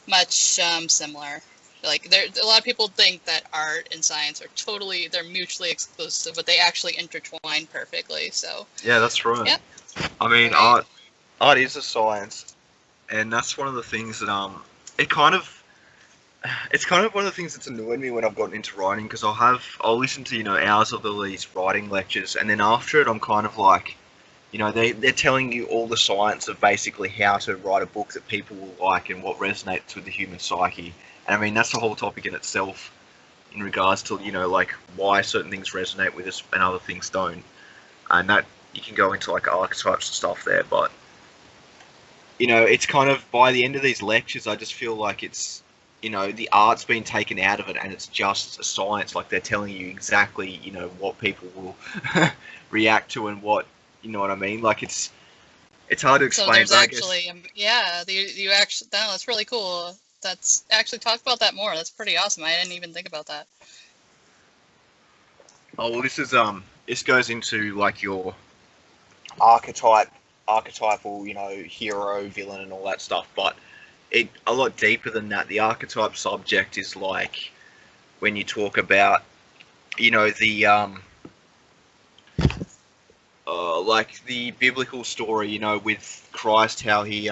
much similar. Like, a lot of people think that art and science are they're mutually exclusive, but they actually intertwine perfectly. So, Yeah, that's right. yeah, I mean, right. art is a science, and that's one of the things that it kind of it's kind of one of the things that's annoyed me when I've gotten into writing because I'll listen to hours of these writing lectures, and then after it I'm kind of like, they're telling you all the science of basically how to write a book that people will like and what resonates with the human psyche. And I mean that's the whole topic in itself in regards to like why certain things resonate with us and other things don't, and that you can go into like archetypes and stuff there, but it's kind of by the end of these lectures, I just feel like it's, the art's been taken out of it and it's just a science. Like they're telling you exactly, what people will react to and what, you know what I mean? Like it's hard to So explain, there's but I guess. actually, yeah, you actually, no, that's really cool. That's actually talk about that more. That's pretty awesome. I didn't even think about that. Oh well, this goes into like your archetype, archetypal, hero, villain, and all that stuff. But it a lot deeper than that. The archetype subject is like when you talk about, the like the biblical story, with Christ, how he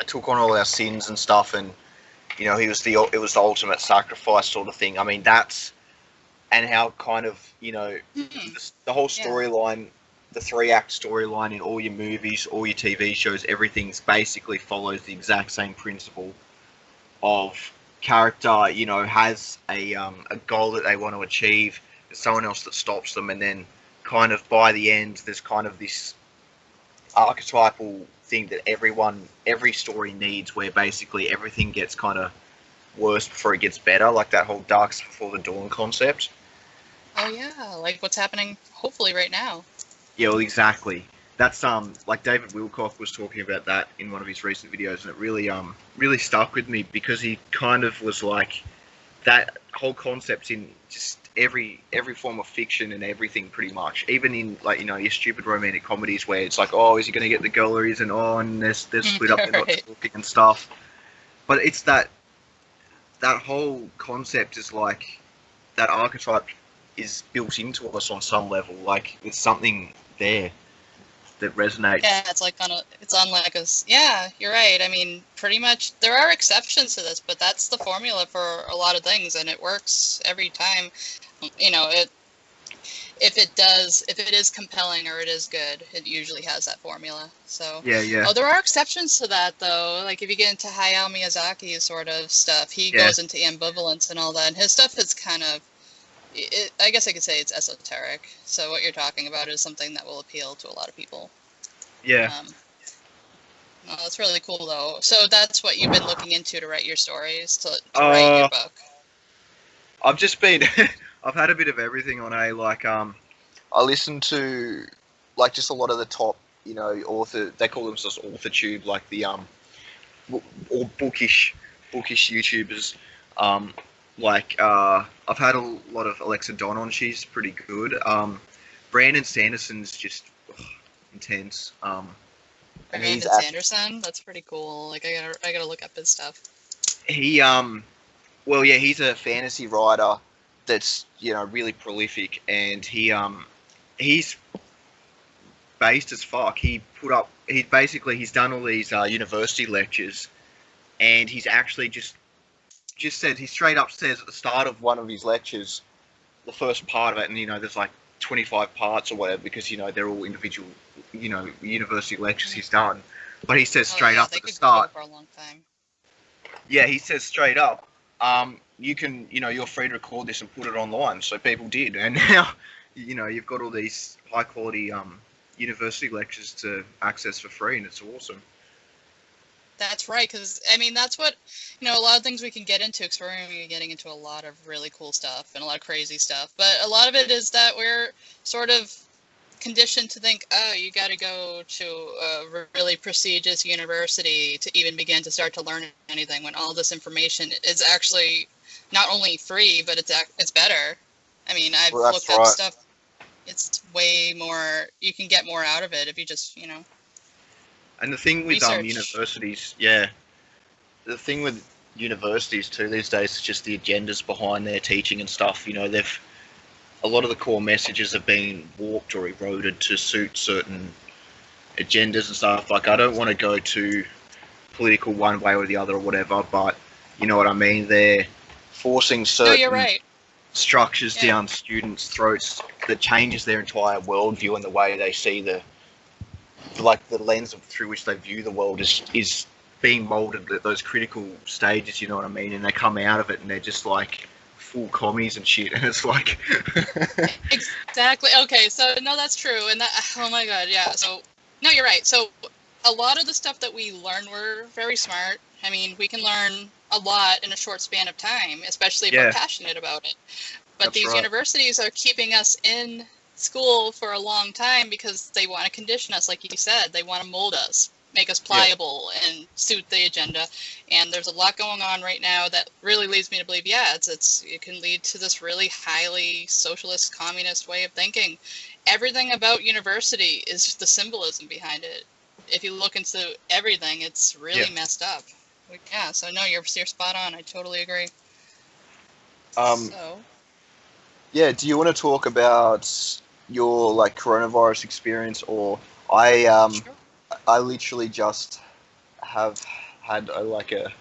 took on all our sins and stuff, and he was it was the ultimate sacrifice sort of thing. I mean, that's and how kind of Hmm. the whole Yeah. storyline, the 3 act storyline in all your movies, all your TV shows, everything's basically follows the exact same principle of character, has a goal that they want to achieve. There's someone else that stops them, and then kind of by the end, there's kind of this archetypal thing that every story needs, where basically everything gets kind of worse before it gets better, like that whole dark before the dawn concept. Oh yeah, like what's happening hopefully right now. Yeah, well, exactly. That's like David Wilcock was talking about that in one of his recent videos, and it really stuck with me because he kind of was like that whole concept in just every form of fiction and everything pretty much, even in like your stupid romantic comedies where it's like, oh, is he going to get the girl or isn't, oh, and they're split up, they're not Right. talking and stuff. But it's that whole concept is like that archetype is built into us on some level, like there's something there that resonates. Yeah, it's on like yeah, you're right. I mean, pretty much there are exceptions to this, but that's the formula for a lot of things, and it works every time. You know, if it is compelling or it is good, it usually has that formula. So, Yeah, yeah, oh, there are exceptions to that though. Like if you get into Hayao Miyazaki's sort of stuff, he yeah, goes into ambivalence and all that, and his stuff is kind of, I guess I could say it's esoteric. So what you're talking about is something that will appeal to a lot of people. yeah. Um, no, that's really cool though. So that's what you've been looking into to write your stories, to write your uh book. I've just been I've had a bit of everything on a like I listened to like just a lot of the top, author, they call themselves author tube, like the or bookish YouTubers. Um, like I've had a lot of Alexa Don on. She's pretty good. Brandon Sanderson's just intense. And he's Brandon Sanderson, that's pretty cool. Like I gotta look up his stuff. he well, yeah, he's a fantasy writer that's really prolific, and he's based as fuck. He's done all these university lectures, and he's actually just said, he straight up says at the start of one of his lectures, the first part of it, and there's like 25 parts or whatever, because they're all individual university lectures he's done, but he says Oh straight yeah, up they at the could go start, for a long time. yeah, he says straight up, you can, you're free to record this and put it online. So people did, and now, you've got all these high quality university lectures to access for free, and it's awesome. That's right, because I mean that's what, a lot of things we can get into, because we're going to be getting into a lot of really cool stuff and a lot of crazy stuff. But a lot of it is that we're sort of conditioned to think, oh, you got to go to a really prestigious university to even begin to start to learn anything, when all this information is actually not only free, but it's better. I mean, I've Well, that's looked up right. stuff. It's way more. You can get more out of it if you just. And the thing with Research. universities, yeah, the thing with universities too these days is just the agendas behind their teaching and stuff. You know, they've a lot of the core messages have been warped or eroded to suit certain agendas and stuff. Like, I don't want to go too political one way or the other or whatever, but you know what I mean. They're forcing No, you're certain right. structures Yeah. down students' throats that changes their entire worldview and the way they see the lens through which they view the world is being molded at those critical stages. You know what I mean? And they come out of it and they're just like full commies and shit, and it's like Exactly. Okay, so no, that's true, and that, oh my god, yeah. So no, you're right. So a lot of the stuff that we learn, we're very smart. I mean, we can learn a lot in a short span of time, especially if we're passionate about it. But That's these right. universities are keeping us in school for a long time because they want to condition us, like you said. They want to mold us, make us pliable, and suit the agenda. And there's a lot going on right now that really leads me to believe, yeah, it can lead to this really highly socialist, communist way of thinking. Everything about university is just the symbolism behind it. If you look into everything, it's really messed up. Yeah, so no, you're spot on. I totally agree. So. Yeah, do you want to talk about your like coronavirus experience, or Sure. I literally just have had a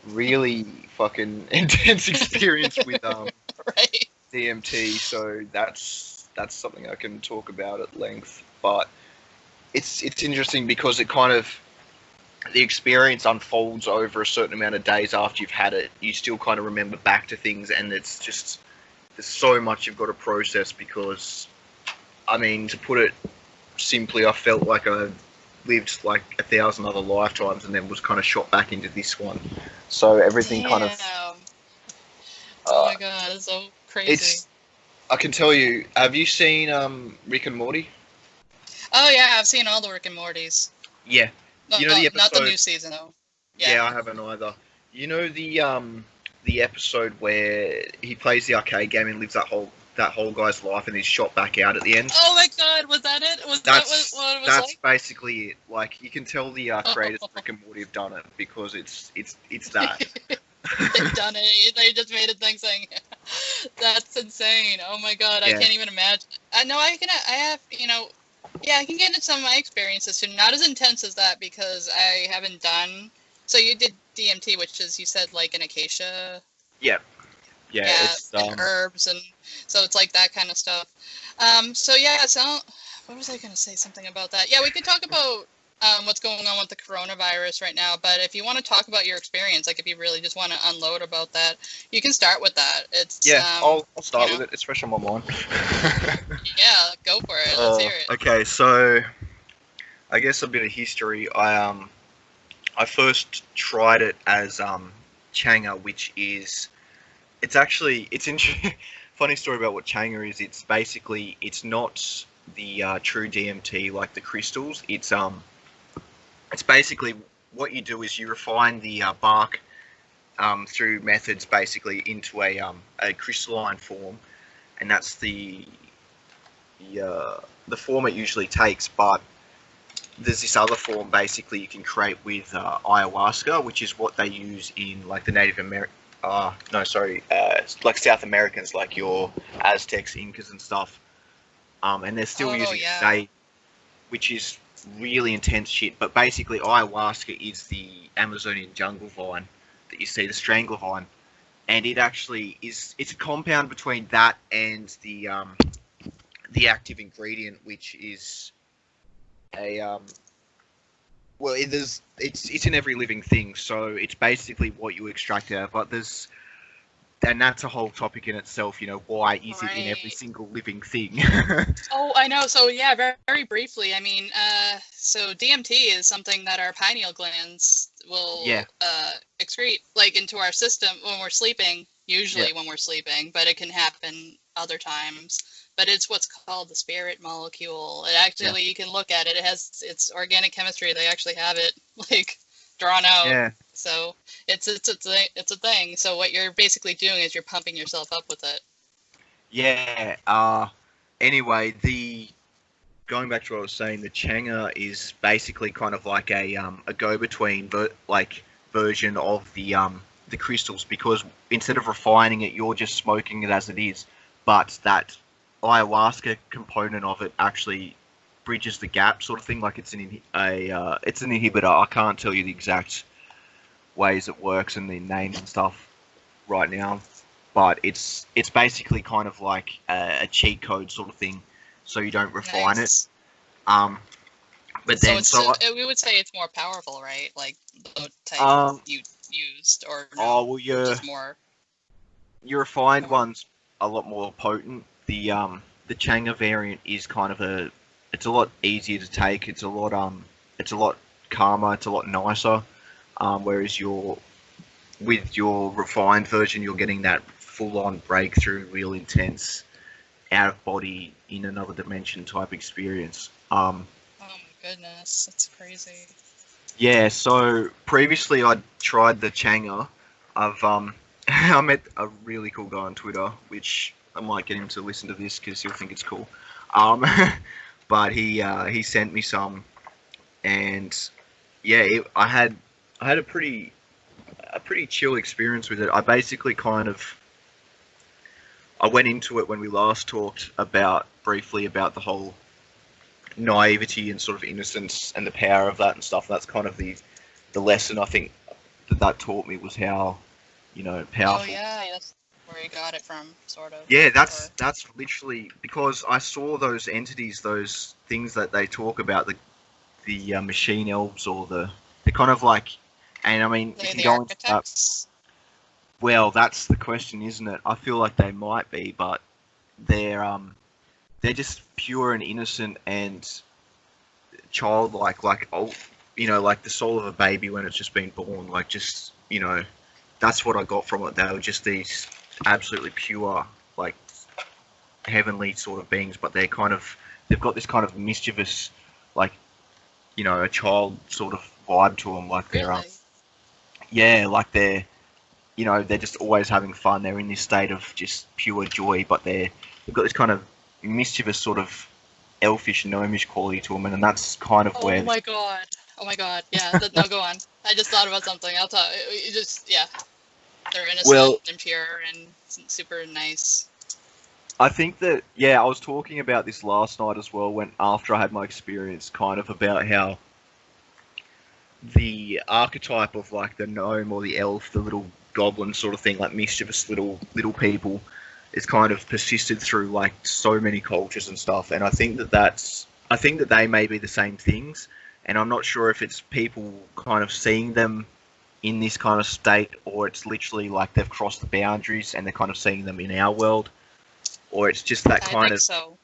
really fucking intense experience with Right. DMT, so that's something I can talk about at length. But it's interesting because it kind of the experience unfolds over a certain amount of days after you've had it. You still kind of remember back to things, and it's just there's so much you've got to process because, I mean, to put it simply, I felt like I lived like 1,000 other lifetimes and then was kind of shot back into this one. So everything kind of. Oh my god, it's so crazy. I can tell you. Have you seen Rick and Morty? Oh yeah, I've seen all the Rick and Mortys. Yeah. No, You know the episode. not the new season though. Yeah, I haven't either. You know the episode where he plays the arcade game and lives that whole guy's life and he's shot back out at the end. Oh my god, was that it? Was that what it was that's like? basically it. Like, you can tell the creators of Rick and Morty have done it because it's that. They've done it. They just made a thing saying, "That's insane." Oh my god, I can't even imagine. I know I have yeah, I can get into some of my experiences too. Not as intense as that because I haven't done. So you did DMT, which is, you said, like an acacia. Yeah. It's and herbs, and so it's like that kind of stuff. So yeah, so what was I going to say? Something about that? Yeah, we could talk about what's going on with the coronavirus right now. But if you want to talk about your experience, like if you really just want to unload about that, you can start with that. It's I'll start with it. It's fresh on my mind. Yeah, go for it. Let's hear it. Okay, so I guess a bit of history. I first tried it as Changa, which is it's interesting. Funny story about what Changa is. It's basically not the true DMT like the crystals. It's basically what you do is you refine the bark through methods basically into a crystalline form, and that's the form it usually takes. But there's this other form basically you can create with ayahuasca, which is what they use in like the Native American. Like South Americans, like your Aztecs, Incas, and stuff. And they're still using it today, which is really intense shit. But basically, ayahuasca is the Amazonian jungle vine that you see, the strangler vine, and it actually is. It's a compound between that and the active ingredient, which is a it's in every living thing, so it's basically what you extract out. But and that's a whole topic in itself. You know, why is it in every single living thing? Oh, I know. So yeah, very, very briefly. I mean, so DMT is something that our pineal glands will excrete like into our system when we're sleeping. Usually when we're sleeping, but it can happen other times. But it's what's called the spirit molecule. It actually, you can look at it. It has its organic chemistry. They actually have it like drawn out. Yeah. So it's a thing. So what you're basically doing is you're pumping yourself up with it. Yeah. Anyway, going back to what I was saying, the Changa is basically kind of like a go-between, but like version of the crystals, because instead of refining it, you're just smoking it as it is. But that ayahuasca component of it actually bridges the gap, sort of thing. Like it's an inhibitor. I can't tell you the exact ways it works and the names and stuff right now, but it's basically kind of like a cheat code sort of thing, so you don't refine it. Nice. Um, but So then it's so we would say it's more powerful, right? Like the type um you used, or oh no, well just more your refined power. one's a lot more potent. The Changa variant is kind of it's a lot easier to take. It's a lot calmer. It's a lot nicer. Whereas with your refined version, you're getting that full on breakthrough, real intense, out of body in another dimension type experience. Oh my goodness, that's crazy. Yeah, so previously I tried the Changa. I met a really cool guy on Twitter, which I might get him to listen to this because he'll think it's cool. Um, but he sent me some, and yeah, I had a pretty chill experience with it. I basically I went into it when we last talked about briefly about the whole naivety and sort of innocence and the power of that and stuff. That's kind of the lesson I think that taught me, was how, Oh powerful. yeah, that's where you got it from, sort of. Yeah, Or that's literally because I saw those entities, those things that they talk about, the machine elves, or they're kind of like, and I mean, you they can the go into that. architects? Well, that's the question, isn't it? I feel like they might be, but they're they're just pure and innocent and childlike, like, oh, like the soul of a baby when it's just been born. Like, just, that's what I got from it. They were just these absolutely pure, like, heavenly sort of beings, but they've got this kind of mischievous, like, a child sort of vibe to them. Like Really? yeah, like they're just always having fun. They're in this state of just pure joy, but they've got this kind of mischievous sort of elfish, gnomish quality to them, and that's kind of Oh where my god. Oh my god. Yeah. No, go on. I just thought about something. I'll tell. You just yeah. They're innocent well, and pure and super nice. I think that, yeah, I was talking about this last night as well, when after I had my experience, kind of about how the archetype of like the gnome or the elf, the little goblin sort of thing, like mischievous little people, is kind of persisted through like so many cultures and stuff. And I think that they may be the same things, and I'm not sure if it's people kind of seeing them in this kind of state, or it's literally like they've crossed the boundaries and they're kind of seeing them in our world, or it's just that I kind think of, so.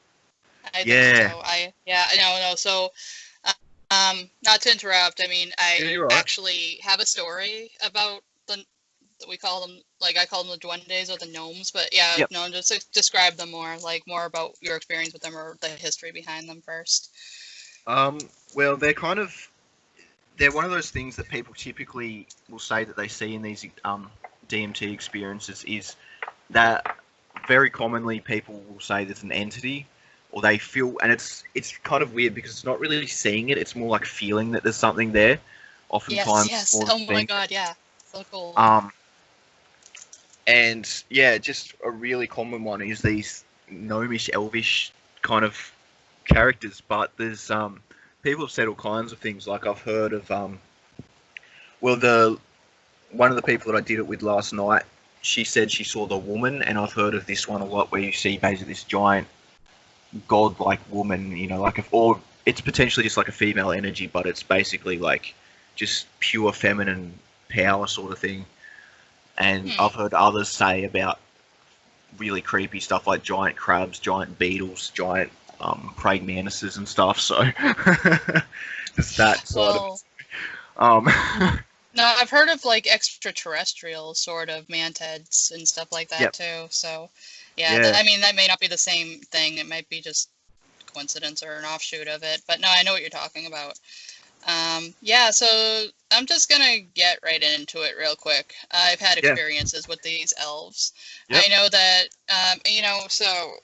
I think yeah. so. Yeah. No. So not to interrupt. I mean, Yeah, I you're right. actually have a story about the we call them, like, I call them the duendes or the gnomes, but yeah, Yep. no, just describe them more, like more about your experience with them or the history behind them first. Well, they're one of those things that people typically will say that they see in these DMT experiences, is that very commonly people will say there's an entity, or they feel, and it's kind of weird because it's not really seeing it, it's more like feeling that there's something there. Yes, Oftentimes yes. more than Oh my being. god, yeah. So cool. Um, and yeah, just a really common one is these gnomish, elvish kind of characters. But there's people have said all kinds of things. Like I've heard of well, the one of the people that I did it with last night, she said she saw the woman, and I've heard of this one a lot, where you see basically this giant god-like woman, like or it's potentially just like a female energy, but it's basically like just pure feminine power sort of thing. And Hmm. I've heard others say about really creepy stuff like giant crabs, giant beetles, giant praying mantises and stuff. So just that side of Well, it. Um, no, I've heard of like extraterrestrial sort of mantids and stuff like that yep, too. So, yeah, yeah, I mean, that may not be the same thing. It might be just coincidence or an offshoot of it. But no, I know what you're talking about. Yeah, so I'm just gonna get right into it real quick. I've had yeah, experiences with these elves. yep, I know that, so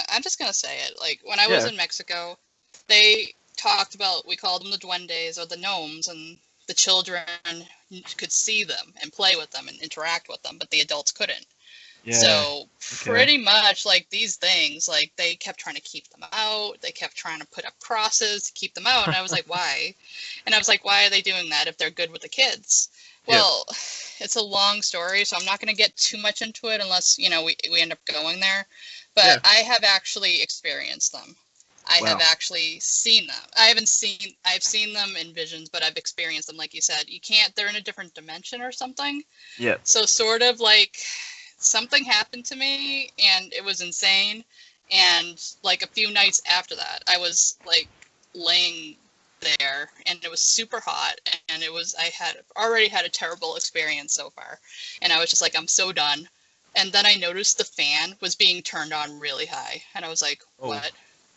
I'm just gonna say it. Like when I was yeah, in Mexico, they talked about, we called them the duendes or the gnomes, and the children could see them and play with them and interact with them, but the adults couldn't. Yeah. So Okay. pretty much like these things, like they kept trying to keep them out. They kept trying to put up crosses to keep them out. And I was like, why? And I was like, why are they doing that if they're good with the kids? Yeah. Well, it's a long story, so I'm not going to get too much into it unless, you know, we end up going there. But Yeah. I have actually experienced them. I Wow. have actually seen them. I've seen them in visions, but I've experienced them. Like you said, you can't, they're in a different dimension or something. Yeah. So sort of like something happened to me and it was insane. And like a few nights after that, I was like laying there and it was super hot and I had already had a terrible experience so far. And I was just like, I'm so done. And then I noticed the fan was being turned on really high. And I was like, what?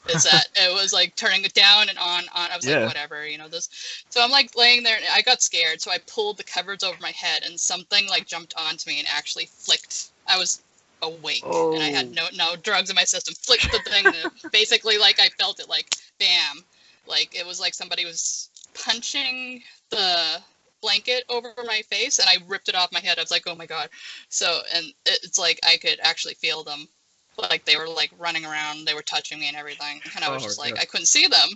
Is that it was like turning it down and on. I was like, whatever, you know, this. So I'm like laying there and I got scared. So I pulled the covers over my head and something like jumped onto me and actually flicked. I was awake and I had no drugs in my system. Flicked the thing. Basically, like I felt it like bam. Like it was like somebody was punching the blanket over my face and I ripped it off my head. I was like, oh my God. So, and it's like I could actually feel them. Like they were like running around, they were touching me and everything, and I was just like, I couldn't see them,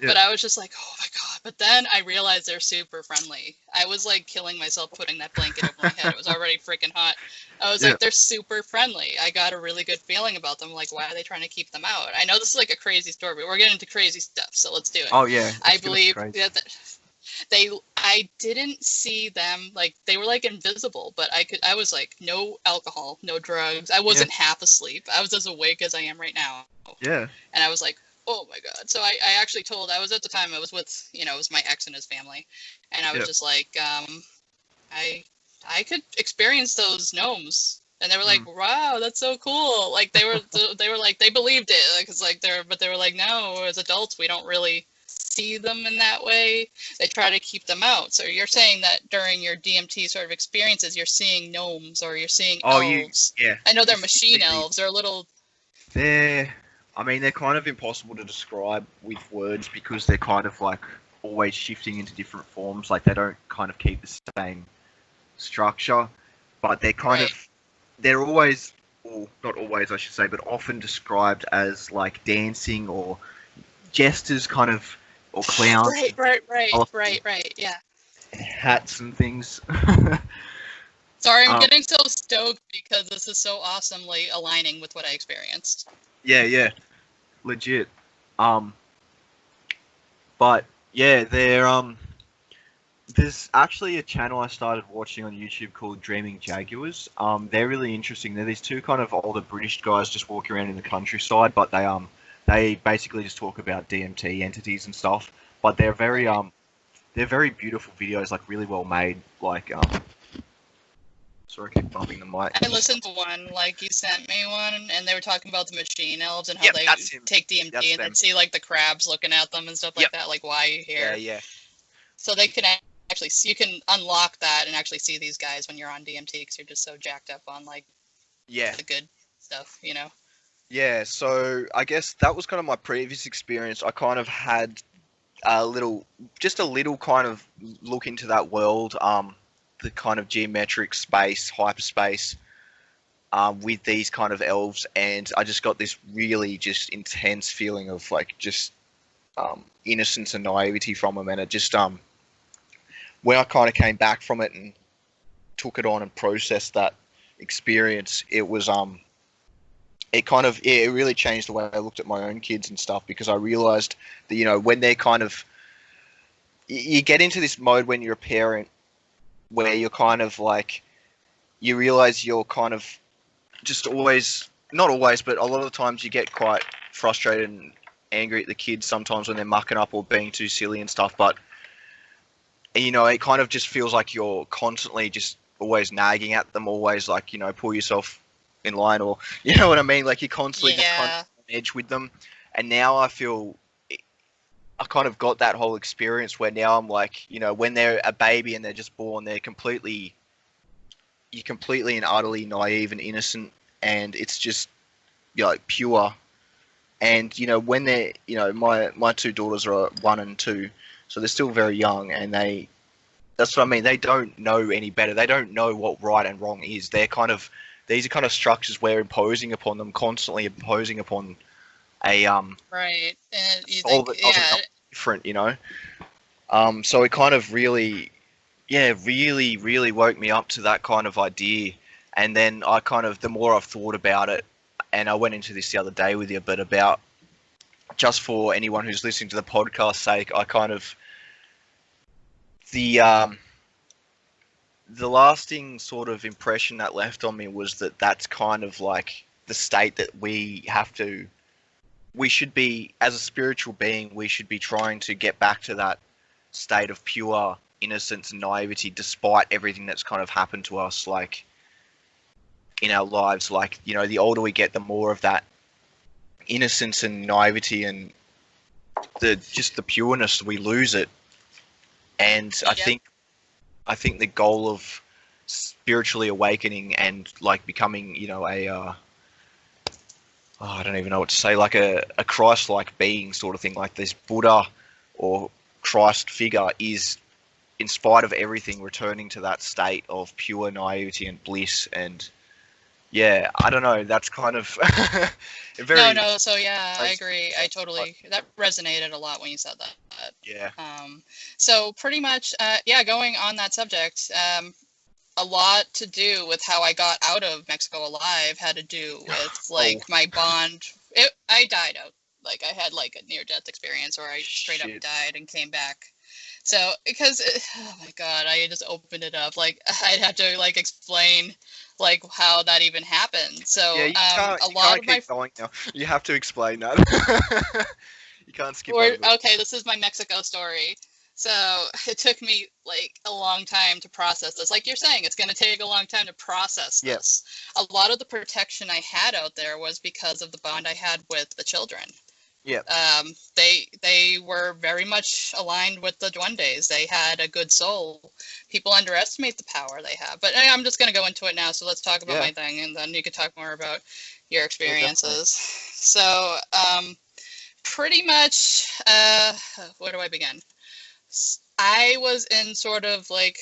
but I was just like, oh my God. But then I realized they're super friendly. I was like killing myself putting that blanket over my head. It was already freaking hot. I was like, they're super friendly. I got a really good feeling about them. Like, why are they trying to keep them out? I know this is like a crazy story, but we're getting into crazy stuff, so let's do it. Oh yeah. I believe that I didn't see them, like they were like invisible, but I was like, no alcohol, no drugs. I wasn't half asleep. I was as awake as I am right now. Yeah. And I was like, oh my God. So I actually told, I was at the time, I was with, you know, it was my ex and his family. And I was just like, I could experience those gnomes. And they were like, wow, that's so cool. Like they were like, they believed it. Like, it's like but they were like, no, as adults, we don't really see them in that way. They try to keep them out. So you're saying that during your DMT sort of experiences, you're seeing gnomes or you're seeing elves. I know they're machine elves. They're little. They're kind of impossible to describe with words because they're kind of like always shifting into different forms. Like they don't kind of keep the same structure, but they're kind of, they're always, or not always I should say, but often described as like dancing or jesters kind of, or clowns. Right, yeah. Hats and things. Sorry, I'm getting so stoked because this is so awesomely aligning with what I experienced. Yeah. Legit. But yeah, there's actually a channel I started watching on YouTube called Dreaming Jaguars. They're really interesting. They're these two kind of older British guys just walking around in the countryside, but they basically just talk about DMT entities and stuff. But they're very beautiful videos, like really well made. Like sorry, I keep bumping the mic. I listened to one, like you sent me one, and they were talking about the machine elves and how they take DMT and they'd see like the crabs looking at them and stuff like that. Like, why are you here? Yeah. So they can actually see, you can unlock that and actually see these guys when you're on DMT because you're just so jacked up on like the good stuff, you know. Yeah, so I guess that was kind of my previous experience. I kind of had a little kind of look into that world, the kind of geometric space, hyperspace, with these kind of elves, and I just got this really just intense feeling of like just innocence and naivety from them, and it just when I kind of came back from it and took it on and processed that experience, it was it really changed the way I looked at my own kids and stuff, because I realized that, you know, when they're kind of, you get into this mode when you're a parent where you're kind of like, you realize you're kind of just always, not always, but a lot of the times you get quite frustrated and angry at the kids sometimes when they're mucking up or being too silly and stuff. But, you know, it kind of just feels like you're constantly just always nagging at them, always like, you know, pull yourself in line, or you know what I mean, like you're constantly just kind of on edge with them. And now I feel I kind of got that whole experience where now I'm like, you know, when they're a baby and they're just born, you're completely and utterly naive and innocent, and it's just, you know, like pure And when they're my two daughters are 1 and 2, so they're still very young, and that's what I mean. They don't know any better. They don't know what right and wrong is. These are kind of structures we're imposing upon them, constantly imposing upon a Right. And you soul think, that doesn't yeah, know different. So it kind of really, yeah, really, really woke me up to that kind of idea. And then the more I've thought about it, and I went into this the other day with you, but about, just for anyone who's listening to the podcast sake, the lasting sort of impression that left on me was that that's kind of like the state that we should be, as a spiritual being, we should be trying to get back to that state of pure innocence and naivety, despite everything that's kind of happened to us, like in our lives. Like, the older we get, the more of that innocence and naivety and the pureness, we lose it. And yep. I think the goal of spiritually awakening and like becoming, I don't even know what to say, like a Christ-like being sort of thing, like this Buddha or Christ figure, is, in spite of everything, returning to that state of pure naivety and bliss. And yeah, I don't know, that's kind of a very No, so yeah, I basic agree. I totally, that resonated a lot when you said that. yeah. So pretty much, yeah, going on that subject, a lot to do with how I got out of Mexico alive had to do with like my bond. I died out. Like I had like a near-death experience where I straight up Shit. died and came back. So because oh my god, I just opened it up. Like I'd have to like explain like how that even happened. Yeah, So a you lot can't of my keep going now. You have to explain that. You can't skip over it. okay, this is my Mexico story. So it took me like a long time to process this. Like you're saying, it's going to take a long time to process Yep. this. A lot of the protection I had out there was because of the bond I had with the children. Yep. They were very much aligned with the Duendes. They had a good soul. People underestimate the power they have. But I'm just going to go into it now. So let's talk about Yeah. my thing, and then you could talk more about your Yeah, experiences. So pretty much, where do I begin? I was in sort of like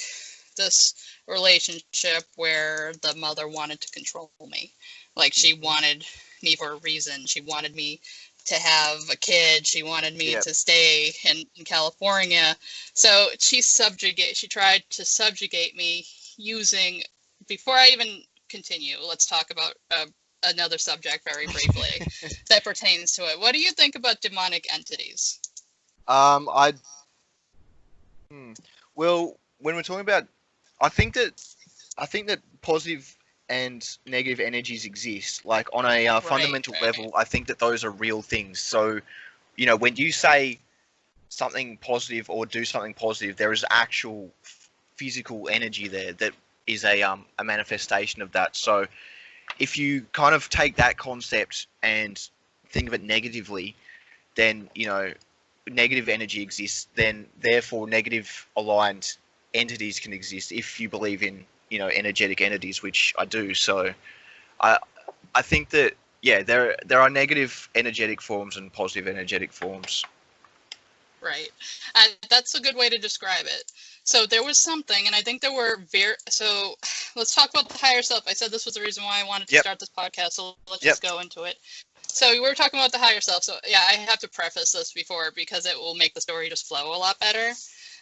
this relationship where the mother wanted to control me. Like she wanted me for a reason. She wanted me to have a kid. She wanted me Yep. to stay in California. So she tried to subjugate me using, before I even continue, let's talk about another subject very briefly that pertains to it. What do you think about demonic entities? I Well, when we're talking about, I think that positive and negative energies exist. Like on a fundamental Right. level, I think that those are real things. So, when you say something positive or do something positive, there is actual physical energy there that is a manifestation of that. So, if you kind of take that concept and think of it negatively, then negative energy exists, then therefore negative aligned entities can exist if you believe in energetic entities, which I do. So I I think that, yeah, there are negative energetic forms and positive energetic forms. Right. That's a good way to describe it. So there was something, and I think there were so let's talk about the higher self. I said this was the reason why I wanted to Yep. start this podcast, so let's Yep. just go into it. So we were talking about the higher self. So yeah, I have to preface this before because it will make the story just flow a lot better.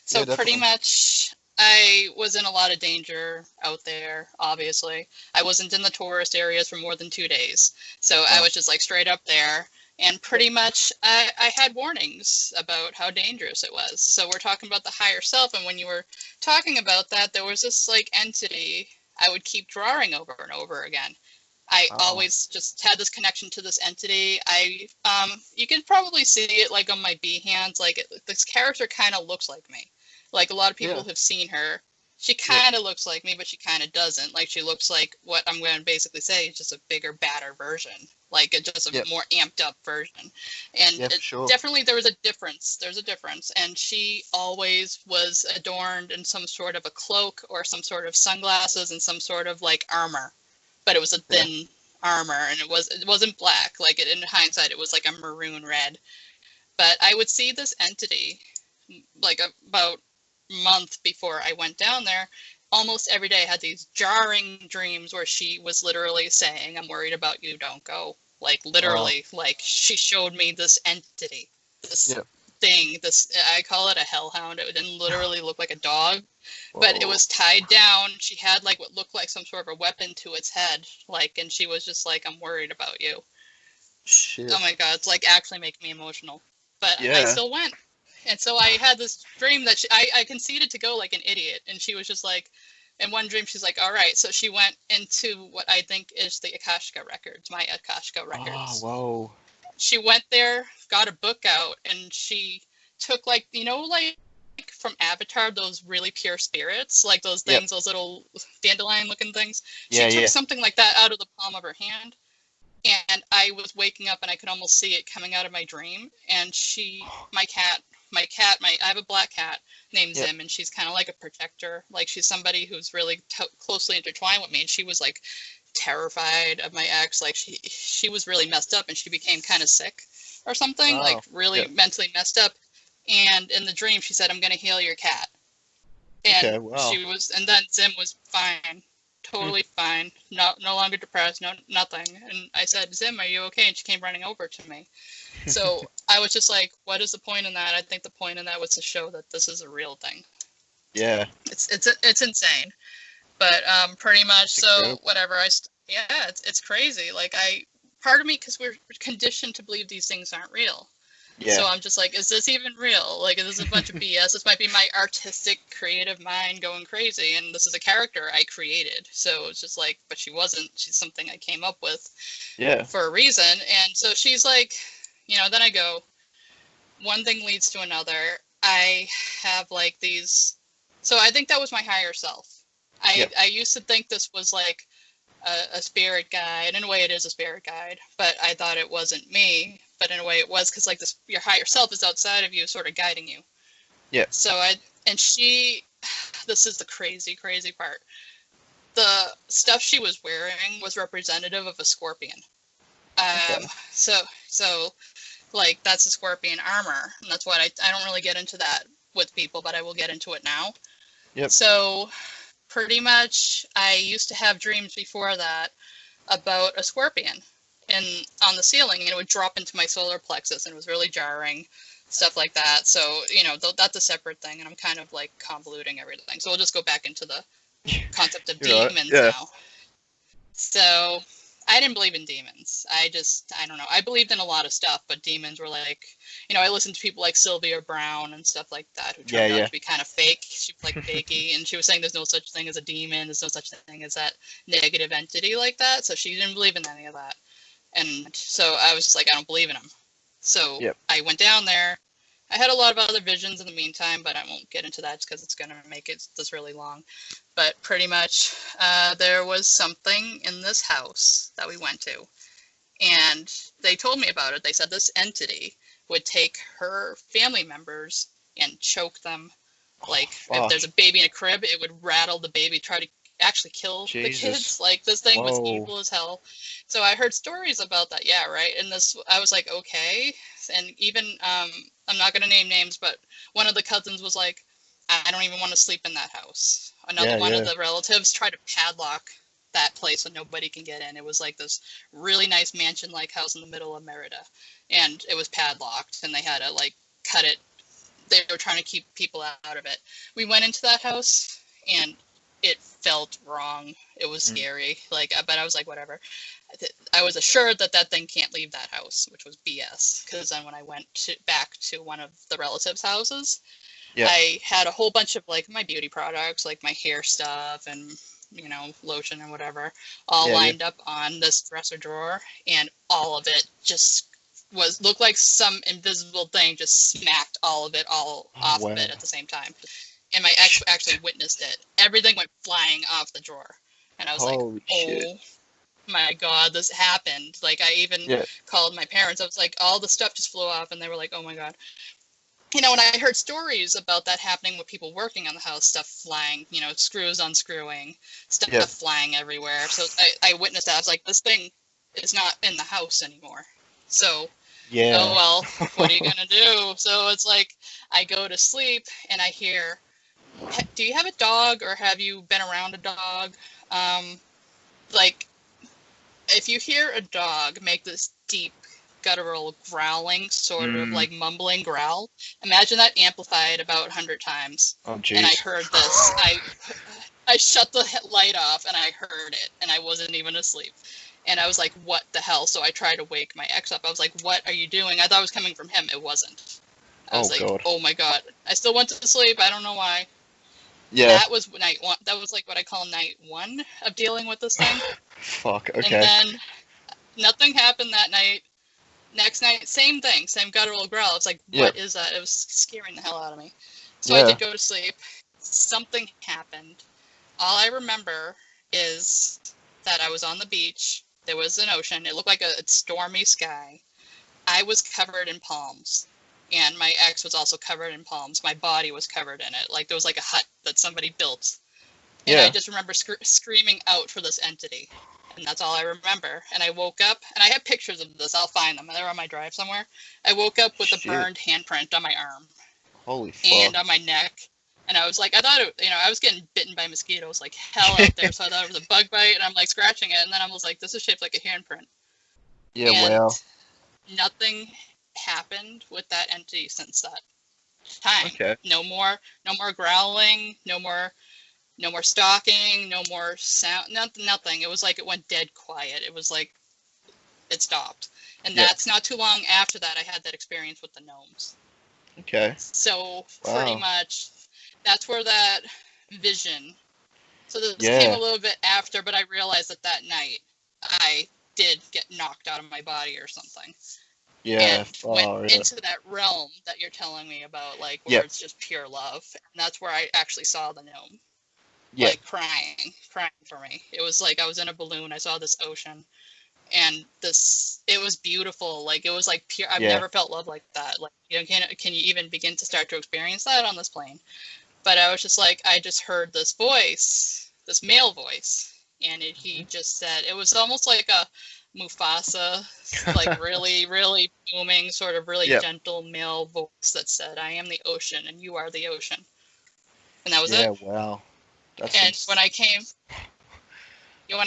So Yeah, pretty definitely. much I was in a lot of danger out there, obviously. I wasn't in the tourist areas for more than 2 days. So I was just like straight up there. And pretty much I had warnings about how dangerous it was. So we're talking about the higher self. And when you were talking about that, there was this like entity I would keep drawing over and over again. I Oh, always just had this connection to this entity. You can probably see it like on my B hands. Like this character kind of looks like me. Like a lot of yeah. people have seen her. She Yep. kind of looks like me, but she kind of doesn't. Like she looks like what I'm going to basically say is just a bigger, badder version. Like just a Yep. more amped up version. And Yeah, for sure. definitely there was a difference. There's a difference. And she always was adorned in some sort of a cloak or some sort of sunglasses and some sort of like armor, but it was a Yeah. thin armor, and it wasn't black. Like in hindsight, it was like a maroon red. But I would see this entity like about a month before I went down there. Almost every day I had these jarring dreams where she was literally saying, "I'm worried about you, don't go." Like literally, like she showed me this entity, this thing, this, I call it a hellhound. It didn't literally look like a dog, but it was tied down. She had like what looked like some sort of a weapon to its head, like, and she was just like, "I'm worried about you." Shit. Oh my god, it's like actually making me emotional. But I Yeah. still went. And so I had this dream that I conceded to go like an idiot. And she was just like, in one dream, she's like, all right. So she went into what I think is the Akashka records, my Akashka Oh, records. whoa. She went there, got a book out, and she took like, like from Avatar, those really pure spirits, like those things, those little dandelion looking things. She took something like that out of the palm of her hand. And I was waking up and I could almost see it coming out of my dream. And I have a black cat named Zim, and she's kind of like a protector. Like she's somebody who's really closely intertwined with me. And she was like terrified of my ex. Like she was really messed up, and she became kind of sick or something, like really mentally messed up. And in the dream, she said, "I'm going to heal your cat." And and then Zim was fine. Totally fine, no longer depressed, nothing. And I said, "Zim, are you okay?" And she came running over to me. So I was just like, what is the point in that? I think the point in that was to show that this is a real thing. Yeah. It's insane. But pretty much, so incredible. Whatever, it's crazy. Like part of me, because we're conditioned to believe these things aren't real. Yeah. So I'm just like, is this even real? Like, is this a bunch of BS? This might be my artistic, creative mind going crazy, and this is a character I created. So it's just like, but she wasn't. She's something I came up with for a reason. And so she's like, then I go, one thing leads to another. I have like these, so I think that was my higher self. I used to think this was like a spirit guide. In a way, it is a spirit guide, but I thought it wasn't me. But in a way, it was, because like your higher self is outside of you, sort of guiding you. Yeah. So this is the crazy, crazy part. The stuff she was wearing was representative of a scorpion. So like that's a scorpion armor, and that's what I don't really get into that with people, but I will get into it now. Yep. So pretty much, I used to have dreams before that about a scorpion on the ceiling, and it would drop into my solar plexus, and it was really jarring, stuff like that. So that's a separate thing, and I'm kind of like convoluting everything. So we'll just go back into the concept of demons now. So I didn't believe in demons. I don't know. I believed in a lot of stuff, but demons were like, I listened to people like Sylvia Brown and stuff like that, who turned out to be kind of fake. She was like fakey, and she was saying there's no such thing as a demon. There's no such thing as that negative entity like that. So she didn't believe in any of that. And so I was just like, I don't believe in them. So I went down there. I had a lot of other visions in the meantime, but I won't get into that because it's going to make this really long. But pretty much, there was something in this house that we went to. And they told me about it. They said this entity would take her family members and choke them. Like, if there's a baby in a crib, it would rattle the baby, try to actually kill the kids. Like, this thing was evil as hell. So I heard stories about that. Yeah, right. And I was like, okay. And even, I'm not going to name names, but one of the cousins was like, I don't even want to sleep in that house. Another one of the relatives tried to padlock that place so nobody can get in. It was like this really nice mansion-like house in the middle of Merida, and it was padlocked, and they had to like cut it. They were trying to keep people out of it. We went into that house, and it felt wrong. It was scary. Like, but I was like, whatever. I was assured that thing can't leave that house, which was BS. Because then when I went back to one of the relatives' houses, I had a whole bunch of like my beauty products, like my hair stuff and lotion and whatever, all lined up on this dresser drawer, and all of it just looked like some invisible thing just smacked all of it off of it at the same time. And my ex actually witnessed it. Everything went flying off the drawer, and I was like, "Oh my god, this happened!" Like I even called my parents. I was like, all the stuff just flew off, and they were like, "Oh my god." And I heard stories about that happening with people working on the house, stuff flying, screws unscrewing, stuff flying everywhere. So I witnessed that. I was like, this thing is not in the house anymore. So, Yeah. oh well, what are you gonna do? So it's like I go to sleep and I hear, do you have a dog or have you been around a dog? Like, if you hear a dog make this deep guttural growling, sort of like mumbling growl, imagine that amplified about 100 times. Oh, And I jeez. heard this. I shut the light off and I heard it, and I wasn't even asleep. And I was like, what the hell? So I tried to wake my ex up. I was like, what are you doing? I thought it was coming from him. It wasn't. I was Oh, like, God. oh my God. I still went to sleep. I don't know why. Yeah. That was night one. That was like what I call night one of dealing with this thing. Fuck, And okay. then nothing happened that night. Next night, same thing, same guttural growl. It's like, what is that? It was scaring the hell out of me. So I did go to sleep. Something happened. All I remember is that I was on the beach. There was an ocean. It looked like a stormy sky. I was covered in palms. And my ex was also covered in palms. My body was covered in it. Like there was like a hut that somebody built. And I just remember screaming out for this entity. And that's all I remember. And I woke up, and I have pictures of this. I'll find them. They're on my drive somewhere. I woke up with a burned handprint on my arm. Holy fuck. And on my neck. And I was like, I thought, I was getting bitten by mosquitoes like hell out there. So I thought it was a bug bite, and I'm like scratching it. And then I was like, this is shaped like a handprint. Yeah, and wow. Nothing happened with that entity since that time. Okay. No more growling, no more stalking, no more sound, nothing. It was like it went dead quiet. It was like it stopped. And that's not too long after that I had that experience with the gnomes. Okay. So pretty much that's where that vision. So this came a little bit after, but I realized that night I did get knocked out of my body or something. Yeah. And went into that realm that you're telling me about, like where it's just pure love. And that's where I actually saw the gnome. Like crying for me. It was like I was in a balloon. I saw this ocean, and it was beautiful. Like it was like pure. I've never felt love like that. Like can you even begin to start to experience that on this plane? But I was just like, I just heard this voice, this male voice, and he just said, it was almost like a Mufasa, like really, really booming, sort of really gentle male voice that said, I am the ocean and you are the ocean. And that was it. Yeah, wow. When I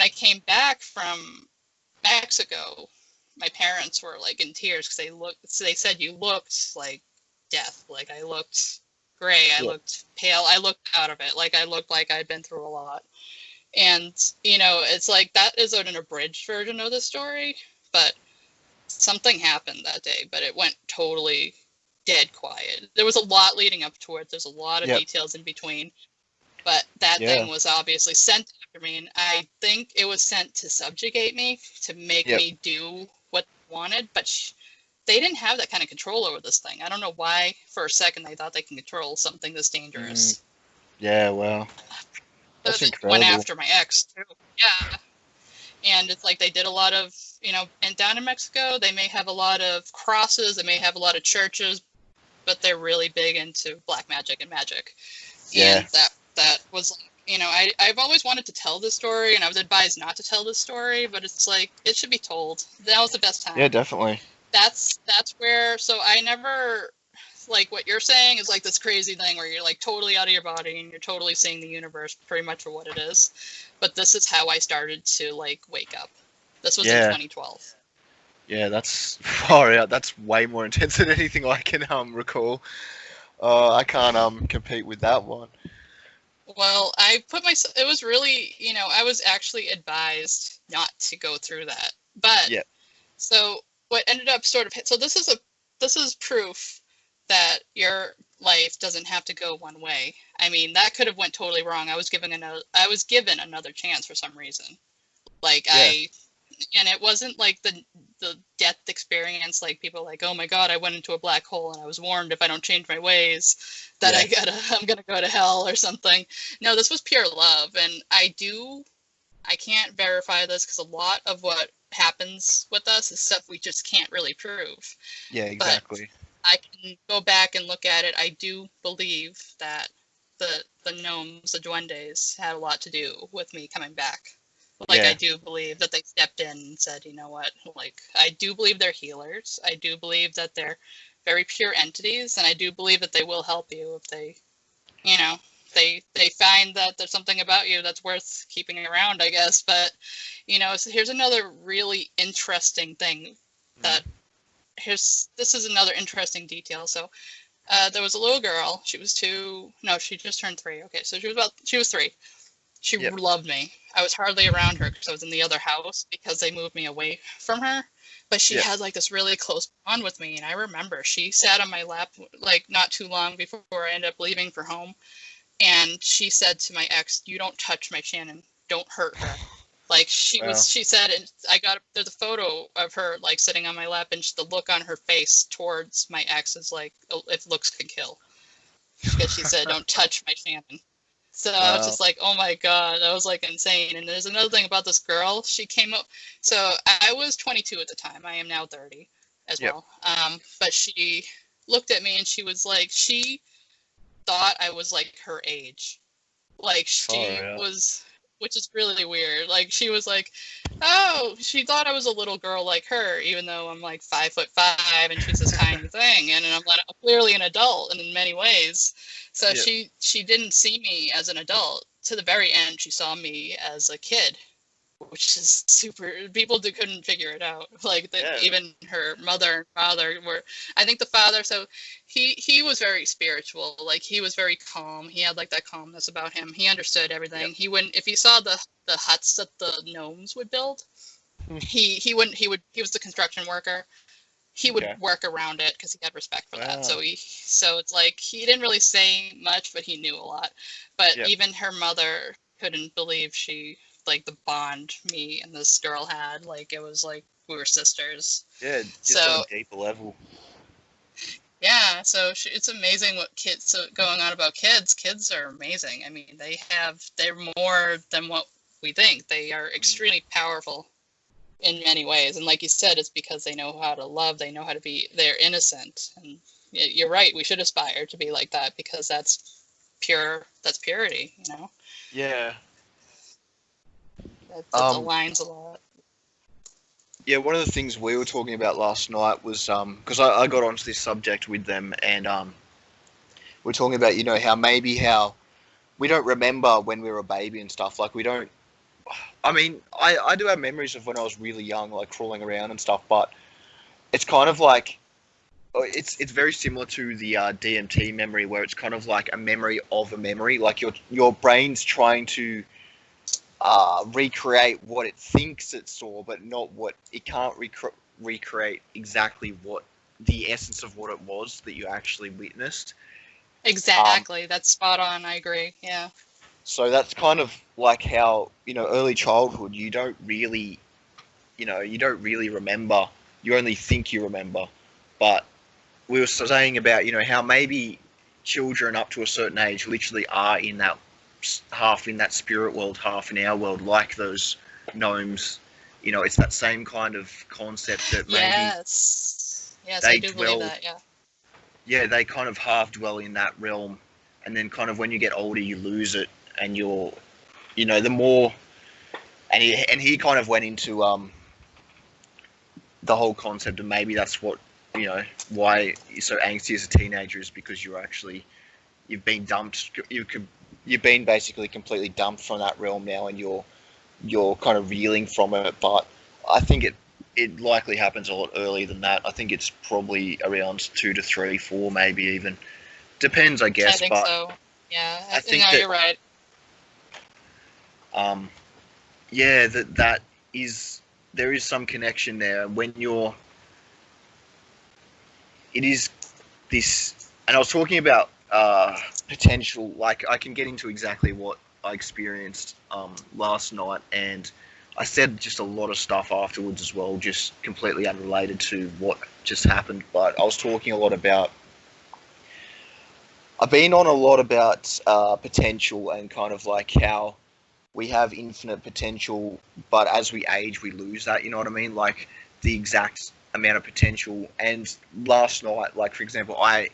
came back from Mexico, my parents were like in tears because they said you looked like death. Like I looked gray, I looked pale, I looked out of it. Like I looked like I'd been through a lot. And, it's like that is an abridged version of the story, but something happened that day, but it went totally dead quiet. There was a lot leading up to it. There's a lot of details in between. But that thing was obviously sent after me, and I think it was sent to subjugate me, to make me do what they wanted, but they didn't have that kind of control over this thing. I don't know why, for a second, they thought they can control something this dangerous. Yeah, wow. That's incredible. Went after my ex, too. Yeah. And it's like they did a lot of, and down in Mexico, they may have a lot of crosses, they may have a lot of churches, but they're really big into black magic and magic. Yeah. And that was, I've always wanted to tell this story, and I was advised not to tell this story, but it's like, it should be told. That was the best time. Yeah, definitely. That's where, so I never, like what you're saying is like this crazy thing where you're like totally out of your body and you're totally seeing the universe pretty much for what it is. But this is how I started to like wake up. This was in 2012. Yeah, that's far out. That's way more intense than anything I can recall. I can't compete with that one. Well, it was really, I was actually advised not to go through that. But so what ended up so this is proof that your life doesn't have to go one way. I mean, that could have went totally wrong. I was given another chance for some reason. Like and it wasn't like the death experience, like people like, oh my God, I went into a black hole and I was warned if I don't change my ways that I'm gonna go to hell or something. No, this was pure love, and I can't verify this because a lot of what happens with us is stuff we just can't really prove. Yeah, exactly. But I can go back and look at it. I do believe that the gnomes, the duendes, had a lot to do with me coming back. Like, Yeah. I do believe that they stepped in and said, you know what, like, I do believe they're healers. I do believe that they're very pure entities, and I do believe that they will help you if they, you know, they find that there's something about you that's worth keeping around, I guess. But, so here's another really interesting thing that this is another interesting detail. So there was a little girl. She was two. No, she just turned 3. Okay, so she was 3. She Yep. loved me. I was hardly around her because I was in the other house because they moved me away from her. But she Yep. had like this really close bond with me, and I remember she sat on my lap like not too long before I ended up leaving for home, and she said to my ex, "You don't touch my Shannon. Don't hurt her." Like Wow. she said, and there's a photo of her like sitting on my lap, and the look on her face towards my ex is like, "Oh, if looks can kill," because she said, "Don't touch my Shannon." So I was Wow. just like, oh my God, that was like insane. And there's another thing about this girl. She came up, so I was 22 at the time. I am now 30 as Yep. well. But she looked at me and she was like, she thought I was like her age. Like Far she out. was, which is really weird. Like she was like, oh, she thought I was a little girl like her, even though I'm like 5'5" and she's this tiny thing, and I'm like clearly an adult in many ways. So Yep. she didn't see me as an adult. To the very end, she saw me as a kid, which is super. People couldn't figure it out. Like that, Yeah. even her mother and father were. I think the father. So he was very spiritual. Like he was very calm. He had like that calmness about him. He understood everything. Yep. He wouldn't. If he saw the huts that the gnomes would build, he wouldn't. He was the construction worker. He would Okay. work around it because he had respect for that. Wow. So it's like he didn't really say much, but he knew a lot. But Yep. even her mother couldn't believe like the bond me and this girl had. Like it was like we were sisters. Yeah, just on So a deeper level. yeah, so it's amazing what kids going on about kids. Kids are amazing. I mean, they're more than what we think. They are extremely powerful in many ways, and like you said, it's because they know how to love. They know how to be. They're innocent, and you're right. We should aspire to be like that because that's pure. That's purity. Yeah. That aligns a lot. Yeah, one of the things we were talking about last night was because I got onto this subject with them, and we're talking about how we don't remember when we were a baby and stuff. Like we don't. I mean, I do have memories of when I was really young, like crawling around and stuff, but it's kind of like it's very similar to the DMT memory, where it's kind of like a memory of a memory. Like your brain's trying to recreate what it thinks it saw, but not what it can't recreate exactly what the essence of what it was that you actually witnessed. Exactly. That's spot on. I agree. Yeah. So that's kind of like how early childhood you don't really remember. You only think you remember. But we were saying about how maybe children up to a certain age literally are in that half in that spirit world, half in our world, like those gnomes. It's that same kind of concept that maybe Yes. Yes, I they do believe dwell. that. Yeah. Yeah, they kind of half dwell in that realm, and then kind of when you get older, you lose it, and the more. And he kind of went into the whole concept, and maybe that's what why you're so angsty as a teenager is because you've been dumped. You've been basically completely dumped from that realm now, and you're kind of reeling from it. But I think it likely happens a lot earlier than that. I think it's probably around 2 to 3, 4, maybe even. Depends, I I guess. think But so. Yeah. I think No, that you're right. um, yeah, that is there is some connection there when it is this, and I was talking about potential. Like I can get into exactly what I experienced last night, and I said just a lot of stuff afterwards as well, just completely unrelated to what just happened. But I was talking a lot about. I've been on a lot about potential and kind of like how we have infinite potential, but as we age, we lose that. You know what I mean? Like the exact amount of potential. And last night, like for example, I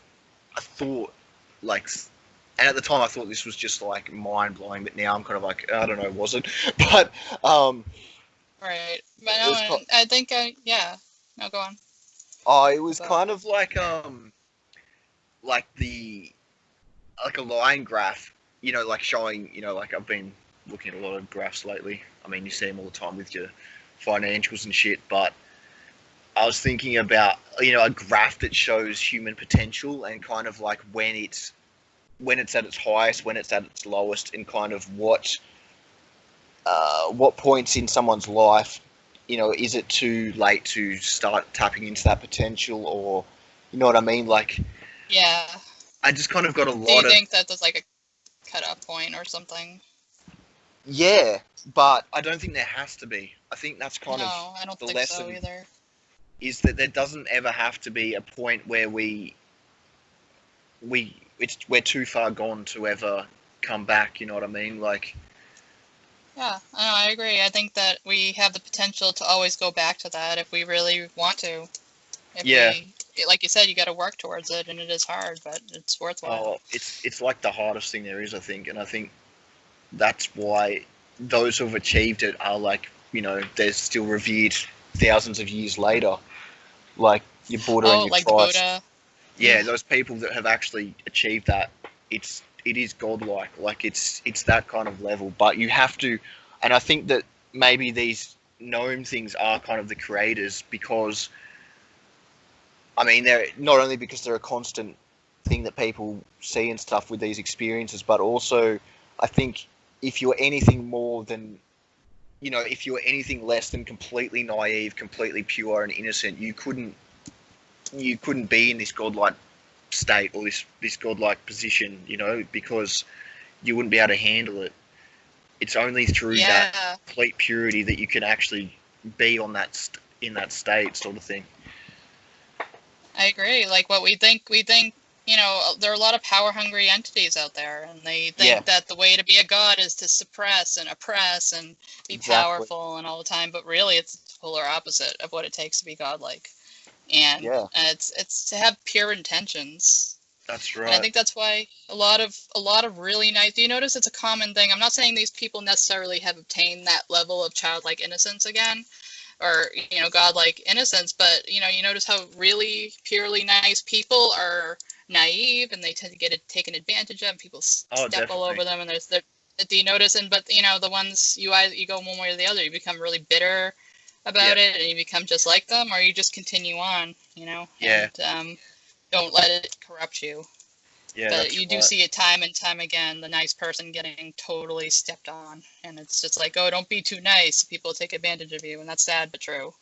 thought like And at the time, I thought this was just like mind blowing, but now I'm kind of like, I don't know, was it? But Right. But it no, was and I think yeah. No, go on. it was But, kind of like the like a line graph, like showing, like I've been looking at a lot of graphs lately. I mean, you see them all the time with your financials and shit, but I was thinking about, a graph that shows human potential and kind of like when it's at its highest, when it's at its lowest, and kind of what points in someone's life, is it too late to start tapping into that potential, or you know what I mean? Like, yeah. I just kind of got a Do you lot of, think that there's like a cutoff point or something? yeah, but I don't think there has to be. I think that's kind of No, I don't the think so lesson, either. is that there doesn't ever have to be a point where we're too far gone to ever come back. You know what I mean? Like, Yeah, I agree. I think that we have the potential to always go back to that if we really want to. If yeah. like you said, you got to work towards it, and it is hard, but it's worthwhile. Oh, it's like the hardest thing there is, I think, and I think that's why those who've achieved it are like, they're still revered thousands of years later, like your Buddha and Oh, your like the Christ. Buddha. Yeah, Yeah. those people that have actually achieved that, it is godlike. Like, it's that kind of level. But you have to, and I think that maybe these gnome things are kind of the creators, because I mean, they're not only because they're a constant thing that people see and stuff with these experiences, but also I think if you're anything more than, if you were anything less than completely naive, completely pure and innocent, you couldn't be in this godlike state, or this godlike position, because you wouldn't be able to handle it. It's only through that Yeah. complete purity that you can actually be on in that state, sort of thing. I agree. Like what we think, there are a lot of power hungry entities out there, and they Yeah, think that the way to be a god is to suppress and oppress and be exactly. powerful and all the time, but really it's the polar opposite of what it takes to be godlike. And Yeah, it's to have pure intentions. that's And I right. think that's why a lot of really nice. Do you notice it's a common thing? I'm not saying these people necessarily have obtained that level of childlike innocence again, or godlike innocence, but you notice how really purely nice people are naive, and they tend to get it taken advantage of. People Oh, step all definitely. over them, and there's the. Do you notice? And but the ones you go one way or the other, you become really bitter Yeah, about it, and you become just like them, or you just continue on, yeah, and don't let it corrupt you. yeah, But that's you do right. see it time and time again, the nice person getting totally stepped on, and it's just like, oh, don't be too nice. People take advantage of you, and that's sad but true.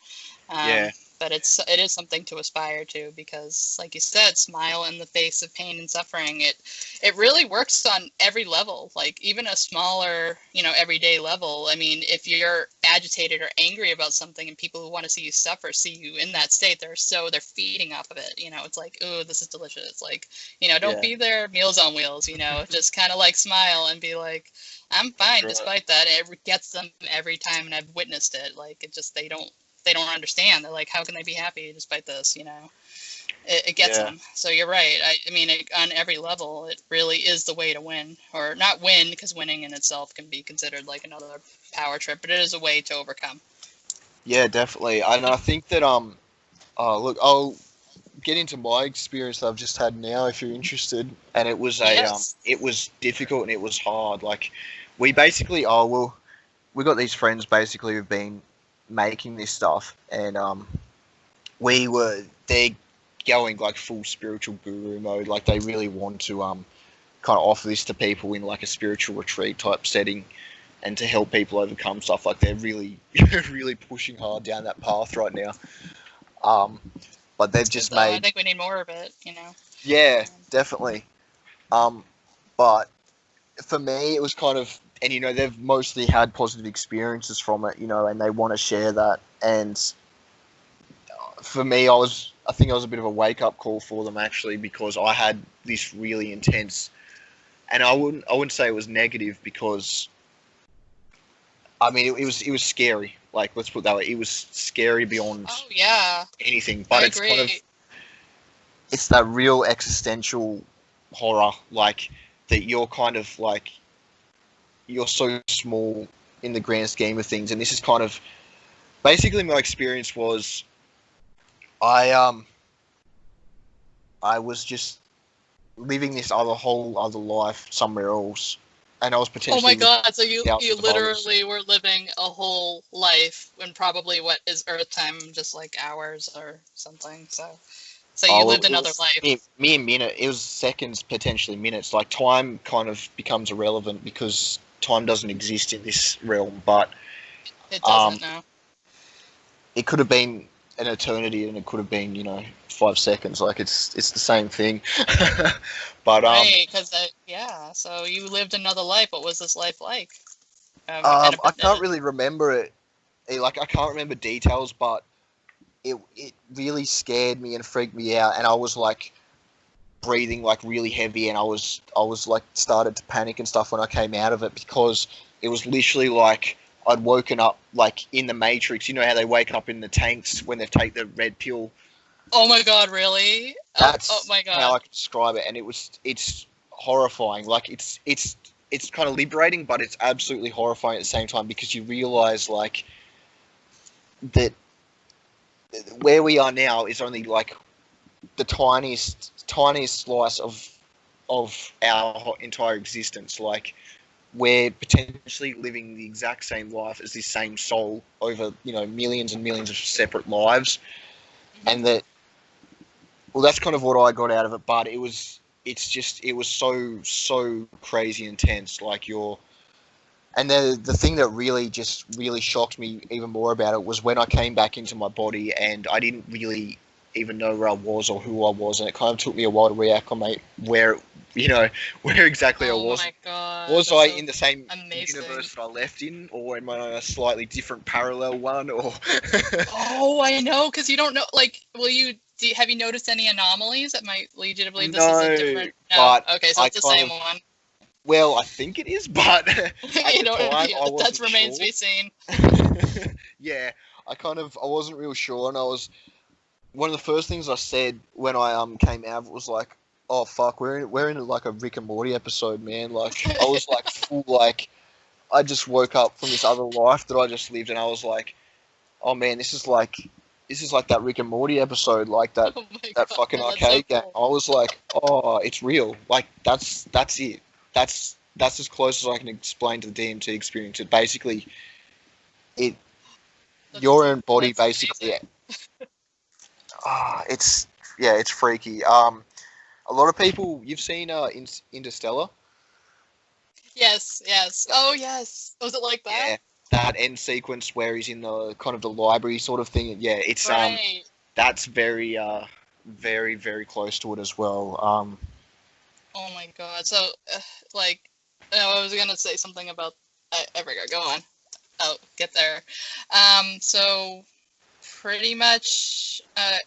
Yeah, But it is something to aspire to, because, like you said, smile in the face of pain and suffering. It really works on every level, like even a smaller, everyday level. I mean, if you're agitated or angry about something, and people who want to see you suffer see you in that state, they're feeding off of it. It's like, oh, this is delicious. It's like, don't yeah, be their Meals on Wheels. Just kind of like smile and be like, I'm that's fine right. despite that. It gets them every time, and I've witnessed it. Like, it just they don't understand. They're like, how can they be happy despite this? It gets Yeah, them. So you're right. I mean, on every level, it really is the way to win, or not win, because winning in itself can be considered like another power trip, but it is a way to overcome. yeah, definitely. And I think that look, I'll get into my experience that I've just had now if you're interested. And it was Yes. it was difficult and it was hard. Like, we basically, we got these friends basically who've been making this stuff, and they're going like full spiritual guru mode. Like, they really want to kind of offer this to people in like a spiritual retreat type setting, and to help people overcome stuff. Like, they're really really pushing hard down that path right now. Um, but they've It's good just though. I made, think we need more of it. yeah, Um, definitely. Um, but for me, it was kind of, and they've mostly had positive experiences from it, and they want to share that. And for me, I think I was a bit of a wake up call for them, actually, because I had this really intense, and I wouldn't say it was negative, because I mean, it was scary. Like, let's put it that way, it was scary beyond oh yeah, anything. I But agree. it's that real existential horror. Like, that you're kind of like you're so small in the grand scheme of things. And this is kind of basically my experience was I I was just living this whole other life somewhere else, and I was Oh potentially my god, so you thousands of others. literally were living a whole life in probably what is Earth time, just like hours or something. So you lived It another was life. mere minute. It was seconds, potentially minutes. Like time kind of becomes irrelevant because time doesn't exist in this realm. But It um, doesn't now. it could have been an eternity, and it could have been 5 seconds. Like it's the same thing. But Right, because yeah, so you lived another life. What was this life like? And I can't really remember it. Like I can't remember details, but it really scared me and freaked me out, and I was like breathing like really heavy, and I was like started to panic and stuff when I came out of it, because it was literally like I'd woken up like in the Matrix. You know how they wake up in the tanks when they take the red pill? oh my god, really? That's Oh my how god. I could describe it, and it's horrifying. Like it's kind of liberating, but it's absolutely horrifying at the same time, because you realize like that where we are now is only like the tiniest slice of our entire existence. Like we're potentially living the exact same life as this same soul over millions and millions of separate lives, Mhm. and that well, that's kind of what I got out of it. But it was so crazy intense. Like and the thing that really shocked me even more about it was when I came back into my body, and I didn't really even know where I was or who I was, and it kind of took me a while to reacclimate where exactly I Oh was. my god, Was that's I so in the same amazing. universe that I left in, or am I on a slightly different parallel one? Or Oh, I know, because you don't know. Like, have you noticed any anomalies that might lead you to believe this is a no, different? No. but Okay, so I it's the kind same of one. well, I think it is, but at You the know, time yeah, I that wasn't remains sure. to be seen. Yeah, I wasn't real sure, and I was one of the first things I said when I came out was like, "Oh fuck, we're in like a Rick and Morty episode, man." Like I was like full like I just woke up from this other life that I just lived, and I was like, "Oh man, this is like that Rick and Morty episode, like that Oh my that god, fucking that's so arcade game." cool. I was like, "Oh, it's real. Like that's it. That's as close as I can explain to the DMT experience. It basically it your own body That's basically amazing. it's yeah, it's freaky. A lot of people you've seen Interstellar. Yes, yes. Oh, yes. Was it like that? Yeah, that end sequence where he's in the kind of the library sort of thing. Yeah, it's Right. that's very very close to it as well. Oh my god. So, like, I was gonna say something about. I forgot. Go on. Oh, get there. So pretty much,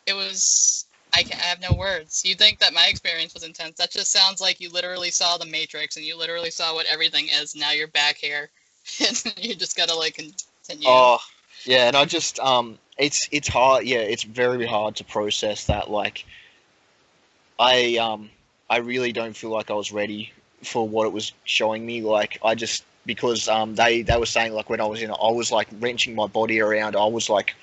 it was. I have no words. You think that my experience was intense? That just sounds like you literally saw the Matrix and you literally saw what everything is. Now you're back here, and you just gotta like continue. Oh yeah, and I just it's hard. Yeah, it's very hard to process that. Like I I really don't feel like I was ready for what it was showing me. Like I just because they were saying like when I was in it, I was like wrenching my body around. I was like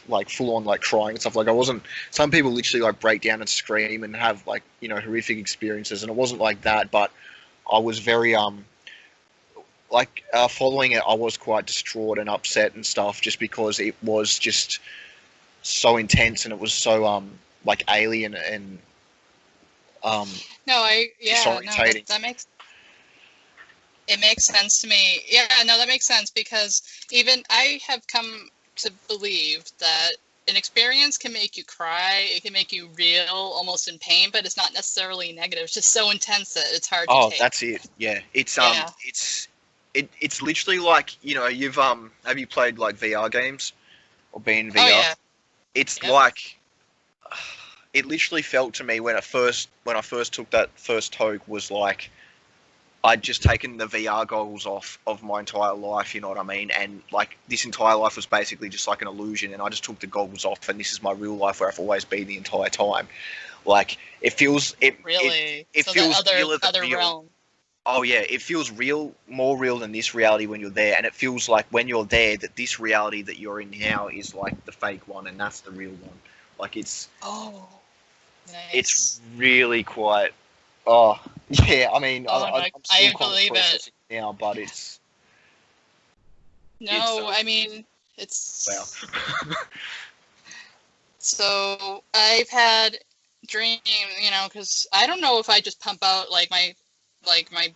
like full on like crying and stuff. Like I wasn't. Some people literally like break down and scream and have like horrific experiences, and it wasn't like that. But I was very like following it. I was quite distraught and upset and stuff just because it was just so intense, and it was so like alien and um No, yeah, no, disorientating. that makes it makes sense to me. Yeah, no, that makes sense because even I have come to believe that an experience can make you cry, it can make you real, almost in pain, but it's not necessarily negative. It's just so intense that it's hard to Oh, take. that's it. Yeah, Yeah. it's literally like you've have you played like VR games or been in Oh VR? yeah. It's Yep. like it literally felt to me when I first took that first toke was like I'd just taken the VR goggles off of my entire life, you know what I mean? And like this entire life was basically just like an illusion, and I just took the goggles off, and this is my real life where I've always been the entire time. Like it feels Really. it So that feels realer than other real. realm. oh yeah, it feels real, more real than this reality when you're there, and it feels like when you're there that this reality that you're in now is like the fake one, and that's the real one. Like Oh, it's nice. really quite. Oh yeah, I mean, Oh, no, I'm still I kind of believe it. processing it now, but it's No, I mean, wow. it's so I've had dream, because I don't know if I just pump out like my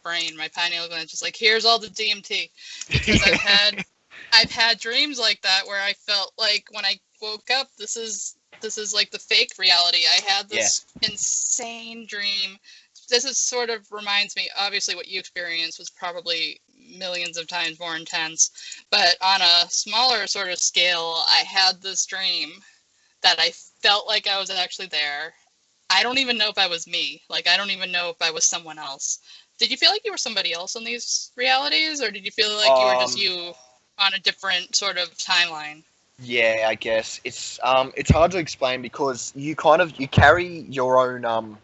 brain, my pineal gland, just like here's all the DMT, because I've had dreams like that where I felt like when I woke up, this is like the fake reality. I had Yeah. this insane dream. This is sort of reminds me, obviously, what you experienced was probably millions of times more intense, but on a smaller sort of scale, I had this dream that I felt like I was actually there. I don't even know if I was me. Like, I don't even know if I was someone else. Did you feel like you were somebody else in these realities, or did you feel like you were just Um, you on a different sort of timeline? yeah, I guess it's hard to explain because you carry your own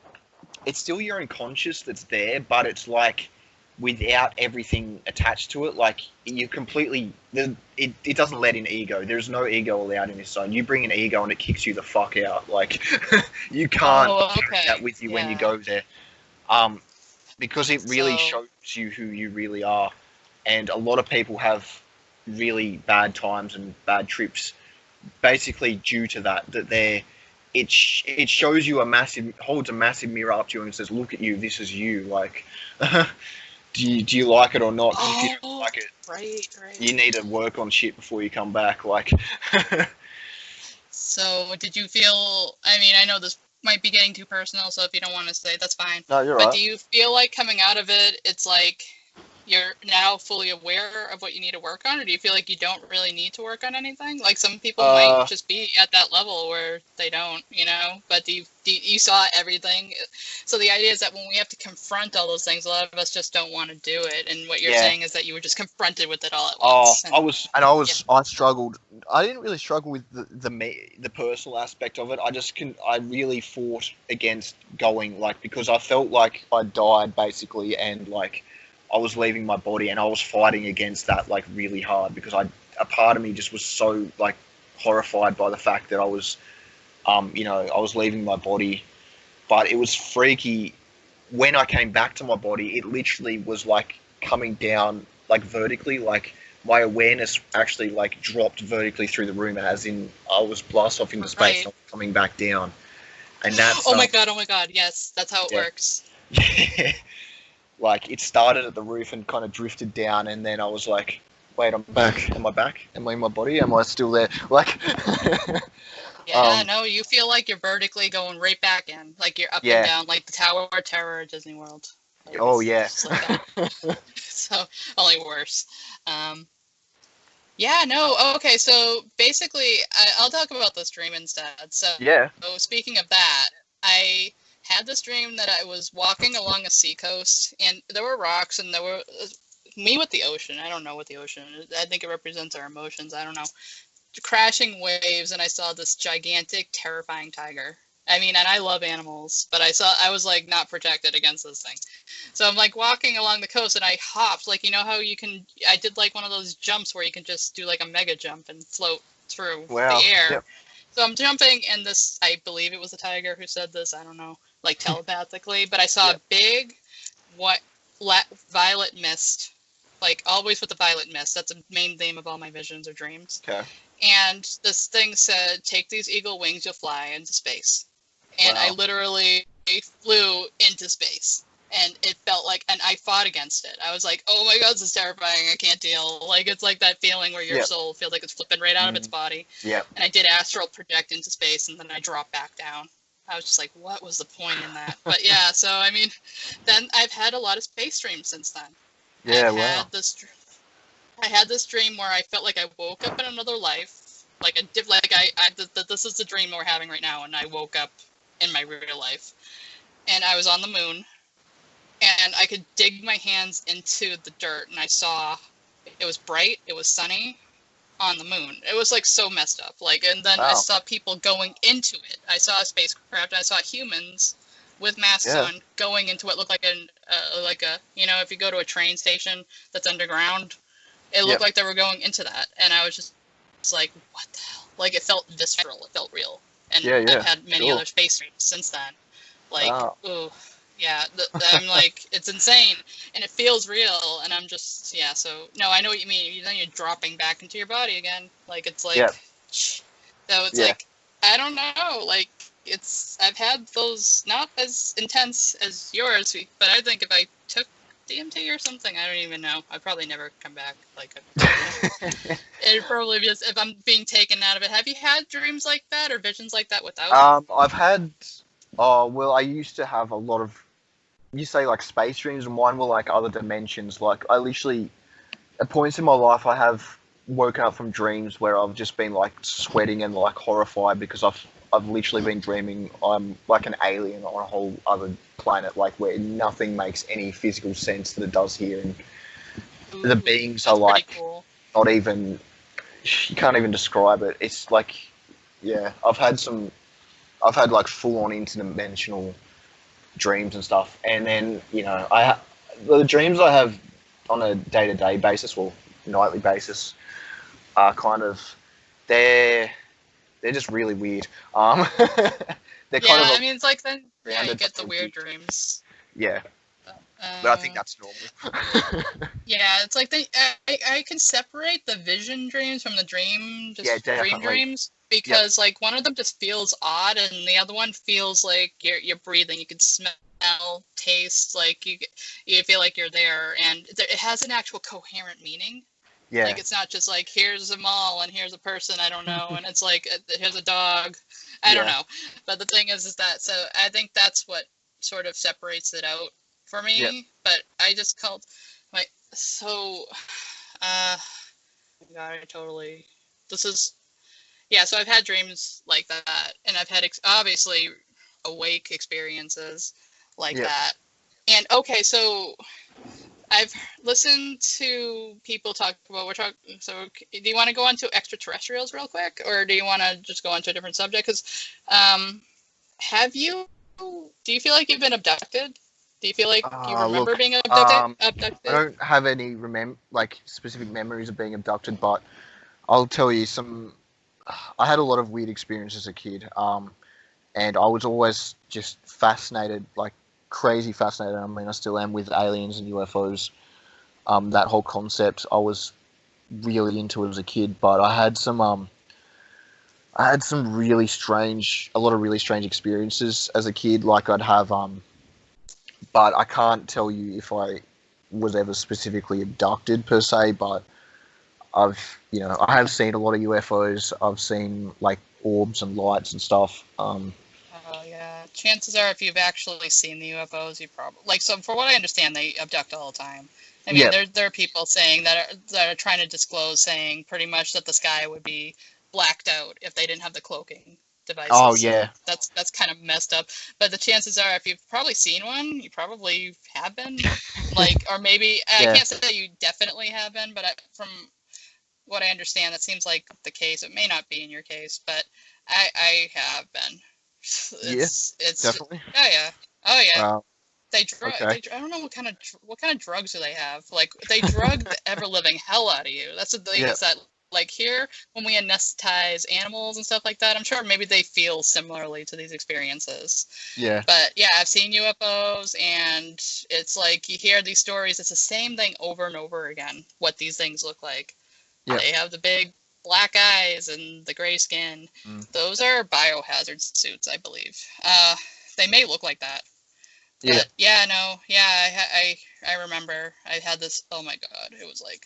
it's still your own conscious that's there, but it's like without everything attached to it. Like you completely, it doesn't let in ego. There's no ego allowed in this zone. You bring an ego and it kicks you the fuck out. Like you can't Oh, carry okay. that with you when you Yeah. go there, um, because it really So, shows you who you really are. And a lot of people have really bad times and bad trips, basically due to that they're it shows you holds a massive mirror up to you and says, look at you, this is you, like do you like it or not? Because if you don't oh, like it, right, you right. need to work on shit before you come back, like So, did you feel, I mean, I know this might be getting too personal, so if you don't want to say, that's fine. no, you're But right. do you feel like coming out of it, it's like you're now fully aware of what you need to work on, or do you feel like you don't really need to work on anything? Like some people might uh just be at that level where they don't, but you saw everything. So the idea is that when we have to confront all those things, a lot of us just don't want to do it. And what you're yeah. saying is that you were just confronted with it all at Oh, once. And yeah, I struggled. I didn't really struggle with the personal aspect of it. I really fought against going, like, because I felt like I died basically, and like I was leaving my body, and I was fighting against that like really hard because a part of me just was so like horrified by the fact that I was I was leaving my body, but it was freaky when I came back to my body. It literally was like coming down like vertically, like my awareness actually like dropped vertically through the room, and as in I was blasted off into space and right. I was coming back down, and that's Oh my God, yes, that's how it yeah. works. Yeah, like it started at the roof and kind of drifted down, and then I was like, wait, I'm back. Am I back? Am I in my body? Am I still there? Like, Yeah, no, you feel like you're vertically going right back in, like you're up and yeah. down, like the Tower of Terror at Disney World. Like Oh yeah. it's just like that. So only worse. Um, yeah, no. Okay, so basically, I'll talk about this dream instead. Yeah. So speaking of that, I had this dream that I was walking along a seacoast, and there were rocks, and there were me with the ocean. I don't know what the ocean is. I think it represents our emotions. I don't know. Crashing waves, and I saw this gigantic, terrifying tiger. I mean, and I love animals, but I was like not protected against this thing. So I'm like walking along the coast, and I hopped, like, you know how I did like one of those jumps where you can just do like a mega jump and float through the Wow. air. Yep. So I'm jumping, and I believe it was a tiger who said this, I don't know, like telepathically, but I saw a Yep. big, what, violet mist, like always with the violet mist. That's a main theme of all my visions or dreams. Okay. And this thing said, take these eagle wings, you'll fly into space. And I Wow. literally flew into space. And it felt like, and I fought against it. I was like, oh my God, this is terrifying. I can't deal. Like, it's like that feeling where your Yep. soul feels like it's flipping right out of its Mm. body. Yep. And I did astral project into space, and then I dropped back down. I was just like, what was the point in that? But yeah, so I mean, then I've had a lot of space dreams since then. I've Yeah. Wow. had this I had this dream where I felt like I woke up in another life, like this is the dream we're having right now, and I woke up in my real life, and I was on the moon, and I could dig my hands into the dirt, and I saw it was bright, it was sunny on the moon. It was like so messed up, like, and then I Wow. saw people going into it. I saw a spacecraft, and I saw humans with masks Yeah. on, going into what looked like if you go to a train station that's underground, it looked like they were going into that, and I was just like, what the hell? Like, it felt visceral, it felt real, and I've had many other space dreams since then. Like, ooh, yeah, I'm like, it's insane, and it feels real, and I'm just, yeah. So no, I know what you mean. Then you're dropping back into your body again. Like, it's like, so it's like, I don't know, like. I've had those not as intense as yours, but I think if I took DMT or something, I don't even know. I'd probably never come back. Like, it'd probably be just if I'm being taken out of it. Have you had dreams like that or visions like that without? I've had. Well, I used to have a lot of. You say like space dreams, and mine were like other dimensions. Like I literally, at points in my life, I have woken up from dreams where I've just been like sweating and like horrified because I've literally been dreaming I'm like an alien on a whole other planet, like where nothing makes any physical sense that it does here, and the beings are like cool. not even, you can't even describe it. It's like, yeah, I've had like full on interdimensional dreams and stuff, and then the dreams I have on a day-to-day basis or nightly basis are kind of, they're just really weird. They're kind of I mean, it's like then you get the weird dreams. Yeah, but I think that's normal. Yeah, it's like I can separate the vision dreams from the dream dreams because like one of them just feels odd and the other one feels like you're breathing. You can smell, taste, like you feel like you're there, and it has an actual coherent meaning. Yeah. Like, it's not just like, here's a mall and here's a person, I don't know, and it's like, here's a dog, I don't know. But the thing is that, so I think that's what sort of separates it out for me. Yep. But I just called, so I've had dreams like that, and I've had, obviously, awake experiences like that. And, okay, so I've listened to people talk about, so do you want to go on to extraterrestrials real quick, or do you want to just go on to a different subject? Because do you feel like you've been abducted? Do you feel like you remember being abducted? I don't have any specific memories of being abducted, but I'll tell you I had a lot of weird experiences as a kid, and I was always just fascinated, like crazy fascinated. I mean, I still am with aliens and UFOs. That whole concept, I was really into it as a kid, but I had a lot of really strange experiences as a kid. Like I'd have, but I can't tell you if I was ever specifically abducted per se, but I have seen a lot of UFOs. I've seen like orbs and lights and stuff. Oh yeah, chances are if you've actually seen the UFOs, you probably so. For what I understand, they abduct all the time. I mean, there are people saying that are trying to disclose, saying pretty much that the sky would be blacked out if they didn't have the cloaking devices. Oh yeah, that's kind of messed up. But the chances are, if you've probably seen one, you probably have been, or maybe I can't say that you definitely have been, but from what I understand, that seems like the case. It may not be in your case, but I have been. It's definitely. Oh yeah. Wow. They drug. I don't know what kind of drugs do they have. Like they drug the ever living hell out of you. That's the thing is that like here when we anesthetize animals and stuff like that, I'm sure maybe they feel similarly to these experiences. Yeah. But yeah, I've seen UFOs, and it's like you hear these stories. It's the same thing over and over again. What these things look like. Yeah. They have the big black eyes and the gray skin. Those are biohazard suits, I believe. They may look like that. But I remember I had this. Oh my god, it was like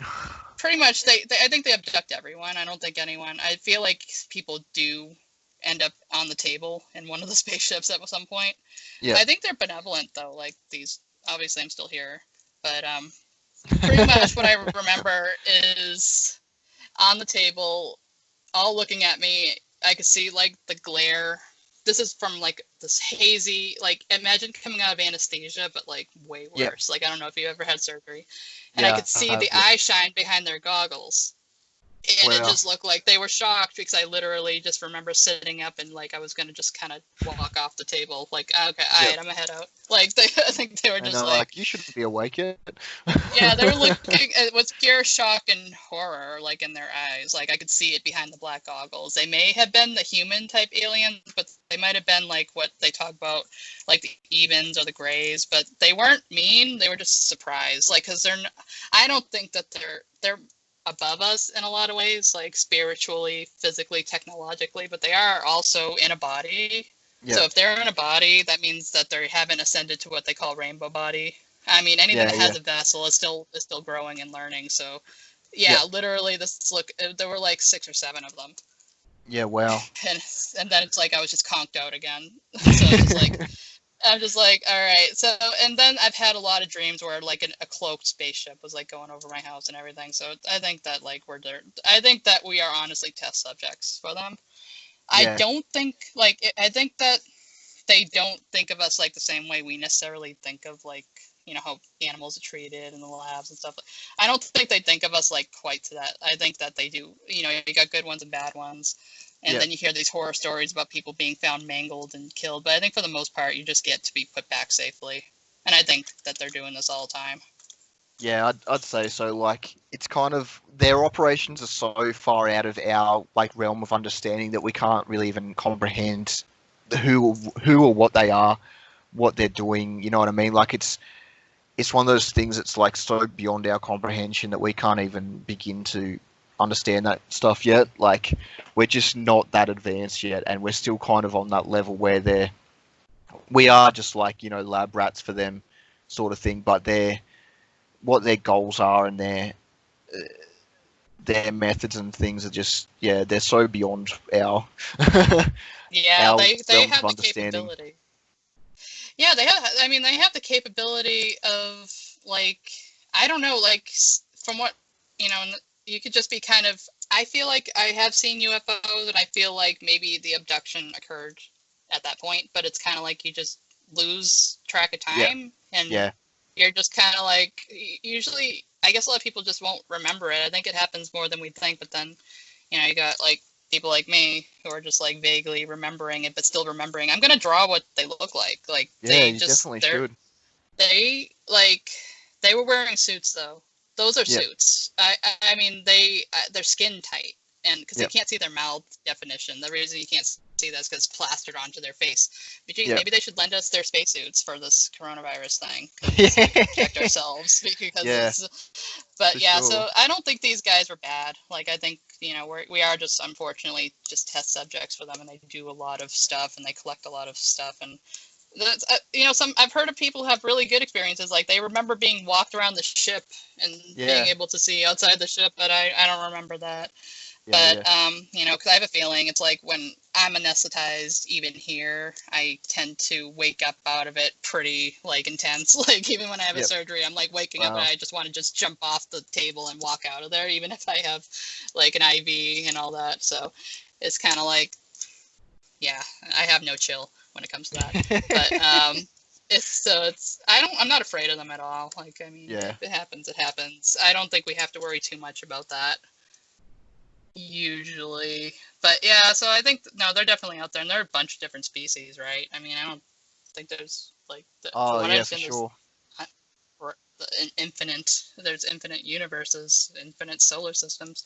pretty much I think they abduct everyone. I don't think anyone. I feel like people do end up on the table in one of the spaceships at some point. Yeah. I think they're benevolent though. Like these. Obviously, I'm still here, but pretty much what I remember is on the table, all looking at me. I could see like the glare. This is from like this hazy, like imagine coming out of anesthesia, but like way worse. Yeah. Like I don't know if you ever had surgery, and I could see the eye shine behind their goggles, And it Wow. just looked like they were shocked because I literally just remember sitting up and like I was gonna just kind of walk off the table, like okay, all Yep. right, I'm gonna head out. Like they, I think they were And just they're like, like, you shouldn't be awake yet. yeah, they were looking with pure shock and horror, like in their eyes. Like I could see it behind the black goggles. They may have been the human type aliens, but they might have been like what they talk about, like the Evens or the Greys. But they weren't mean. They were just surprised, like because I don't think that they're above us in a lot of ways, like spiritually, physically, technologically. But they are also in a body. Yeah. So if they're in a body, that means that they haven't ascended to what they call rainbow body. I mean, anything that has a vessel is still growing and learning. So, yeah, literally, there were like 6 or 7 of them, Yeah, wow. and then it's like I was just conked out again. So it's just like I'm just like, all right. So, and then I've had a lot of dreams where like a cloaked spaceship was like going over my house and everything. So I think that like we're there. I think that we are honestly test subjects for them. Yeah. I don't think like I think that they don't think of us like the same way we necessarily think of like how animals are treated in the labs and stuff. I don't think they think of us like quite to that. I think that they do. You got good ones and bad ones, and then you hear these horror stories about people being found mangled and killed. But I think for the most part, you just get to be put back safely, and I think that they're doing this all the time. Yeah, I'd say so. Like, it's kind of their operations are so far out of our like realm of understanding that we can't really even comprehend who or what they are, what they're doing. You know what I mean? Like, it's one of those things that's like so beyond our comprehension that we can't even begin to understand that stuff yet. Like, we're just not that advanced yet, and we're still kind of on that level where we are just like lab rats for them, sort of thing. But what their goals are and their methods and things are just they're so beyond our Yeah, our they realms have of the understanding. capability. Yeah, they have. I mean, they have the capability of like I don't know, like from what you could just be kind of. I feel like I have seen UFOs, and I feel like maybe the abduction occurred at that point, but it's kind of like you just lose track of time, and Yeah, you're just kind of like usually. I guess a lot of people just won't remember it. I think it happens more than we think, but then you got like people like me who are just like vaguely remembering it, but still remembering. I'm gonna draw what they look like. Like yeah, you definitely should. they like they were wearing suits though. Those are Yeah, suits. I mean they're skin tight, and because you can't see their mouth definition. The reason you can't see that is because it's plastered onto their face. But geez, maybe they should lend us their spacesuits for this coronavirus thing. We can protect ourselves because But yeah, sure. so I don't think these guys were bad. Like I think we are just unfortunately just test subjects for them, and they do a lot of stuff and they collect a lot of stuff, and that's some I've heard of people have really good experiences. Like they remember being walked around the ship and being able to see outside the ship, but I don't remember that. But because I have a feeling it's like when I'm anesthetized, even here, I tend to wake up out of it pretty like intense. Like even when I have a surgery, I'm like waking up and I just want to just jump off the table and walk out of there, even if I have like an IV and all that. So it's kind of like, yeah, I have no chill when it comes to that. But I'm not afraid of them at all. Like I mean, if it happens, it happens. I don't think we have to worry too much about that. Usually, but yeah, so I think no, they're definitely out there, and there are a bunch of different species, right? I mean, I don't think there's like from what I understand, sure. There's infinite universes, infinite solar systems.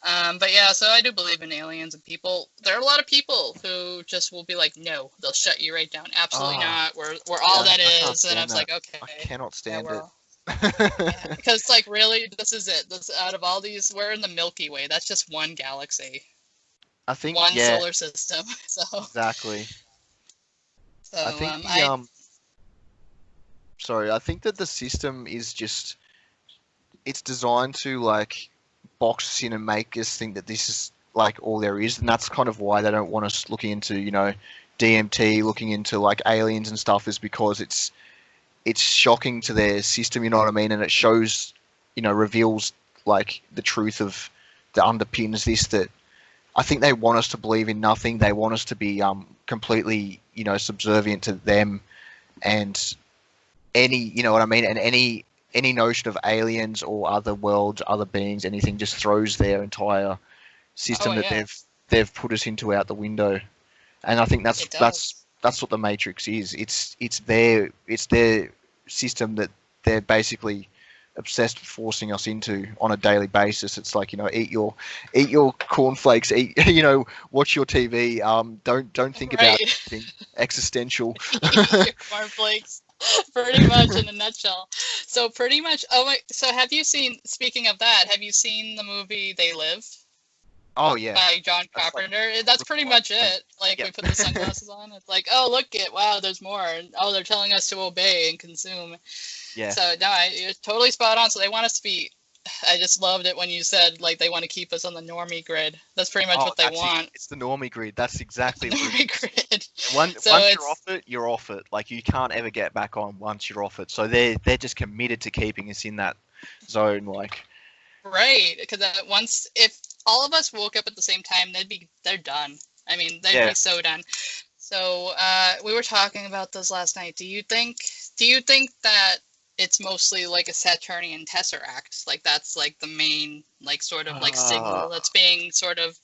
But yeah, so I do believe in aliens and people. There are a lot of people who just will be like, no, they'll shut you right down. Absolutely not. We're all that is, and I was like, okay, I cannot stand it. Because it's like really, this is it. This out of all these, we're in the Milky Way. That's just one galaxy. I think one solar system. So exactly. So I think sorry, I think that the system is just it's designed to like box us in and make us think that this is like all there is, and that's kind of why they don't want us looking into DMT, looking into like aliens and stuff, is because it's shocking to their system, you know what I mean? And it shows, reveals like the truth of that underpins this, that I think they want us to believe in nothing. They want us to be completely, subservient to them and any, you know what I mean? And any notion of aliens or other worlds, other beings, anything, just throws their entire system Oh, that yeah. they've put us into out the window. And I think It does. that's what the Matrix is. It's their system that they're basically obsessed with forcing us into on a daily basis. It's like, eat your cornflakes, eat watch your TV. Don't think about Right. anything existential. Your cornflakes. Pretty much in a nutshell. So pretty much. Oh wait. So have you seen? Speaking of that, have you seen the movie They Live Oh yeah, by John That's like- Carpenter? That's pretty much it. Like Yeah. we put the sunglasses on. It's like, oh look it. Wow, there's more. And, oh, they're telling us to obey and consume. yeah. So no, you're totally spot on. So they want us to be. I just loved it when you said like they want to keep us on the normie grid. That's pretty much what they that's it. want. It's the normie grid. That's exactly what it is. Normie grid. Once So you're it's- off it, you're off it. Like you can't ever get back on once you're off it. So they're just committed to keeping us in that zone. Like Right, because once if all of us woke up at the same time, they're done. I mean, they'd Yeah. be so done. So we were talking about this last night. Do you think that it's mostly like a Saturnian tesseract? Like that's like the main like sort of like signal that's being sort of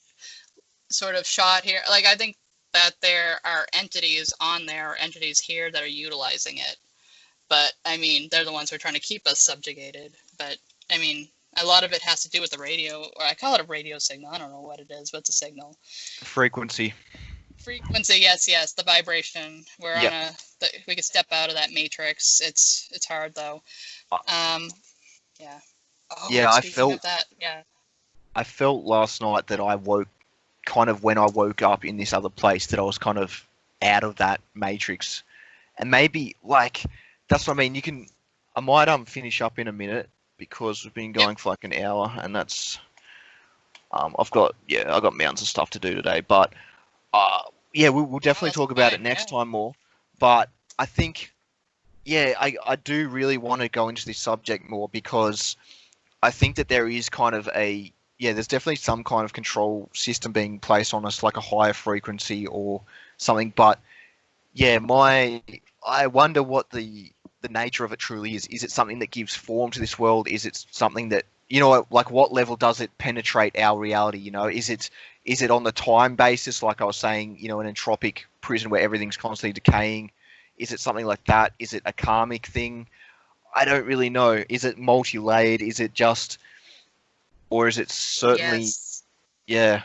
shot here. Like I think that there are entities on there, entities here that are utilizing it. But I mean, they're the ones who are trying to keep us subjugated. But I mean, a lot of it has to do with the radio, or I call it a radio signal. I don't know what it is, but it's a signal. frequency. Frequency, yes, the vibration. We're on we could step out of that matrix. It's hard though. Yeah. Oh, Yeah, I speaking of felt- that. Yeah. I felt last night that I woke, kind of when I woke up in this other place, that I was kind of out of that matrix, and maybe like that's what I mean. I might finish up in a minute because we've been going for like an hour, and that's I've got mountains of stuff to do today, but we'll definitely that's talk about fine, it next yeah. time more. But I think I do really want to go into this subject more because I think that there is kind of there's definitely some kind of control system being placed on us, like a higher frequency or something. But I wonder what the nature of it truly is. Is it something that gives form to this world? Is it something that, like what level does it penetrate our reality? Is it on the time basis, like I was saying, an entropic prison where everything's constantly decaying? Is it something like that? Is it a karmic thing? I don't really know. Is it multi-layered? Is it just, or is it certainly, Yes. yeah.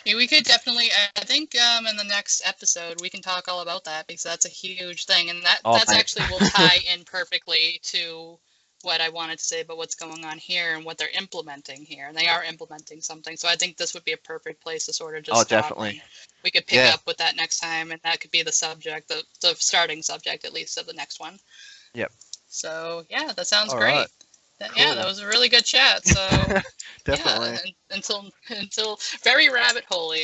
Yeah, we could definitely. I think in the next episode we can talk all about that because that's a huge thing, and that's mate. actually will tie in perfectly to what I wanted to say about what's going on here and what they're implementing here. And they are implementing something, so I think this would be a perfect place to sort of just. Oh, stop definitely. and we could pick Yeah. up with that next time, and that could be the subject, the starting subject at least of the next one. Yep. So yeah, that sounds All great. right. Yeah, Cool. that was a really good chat. So Definitely. yeah, until very rabbit hole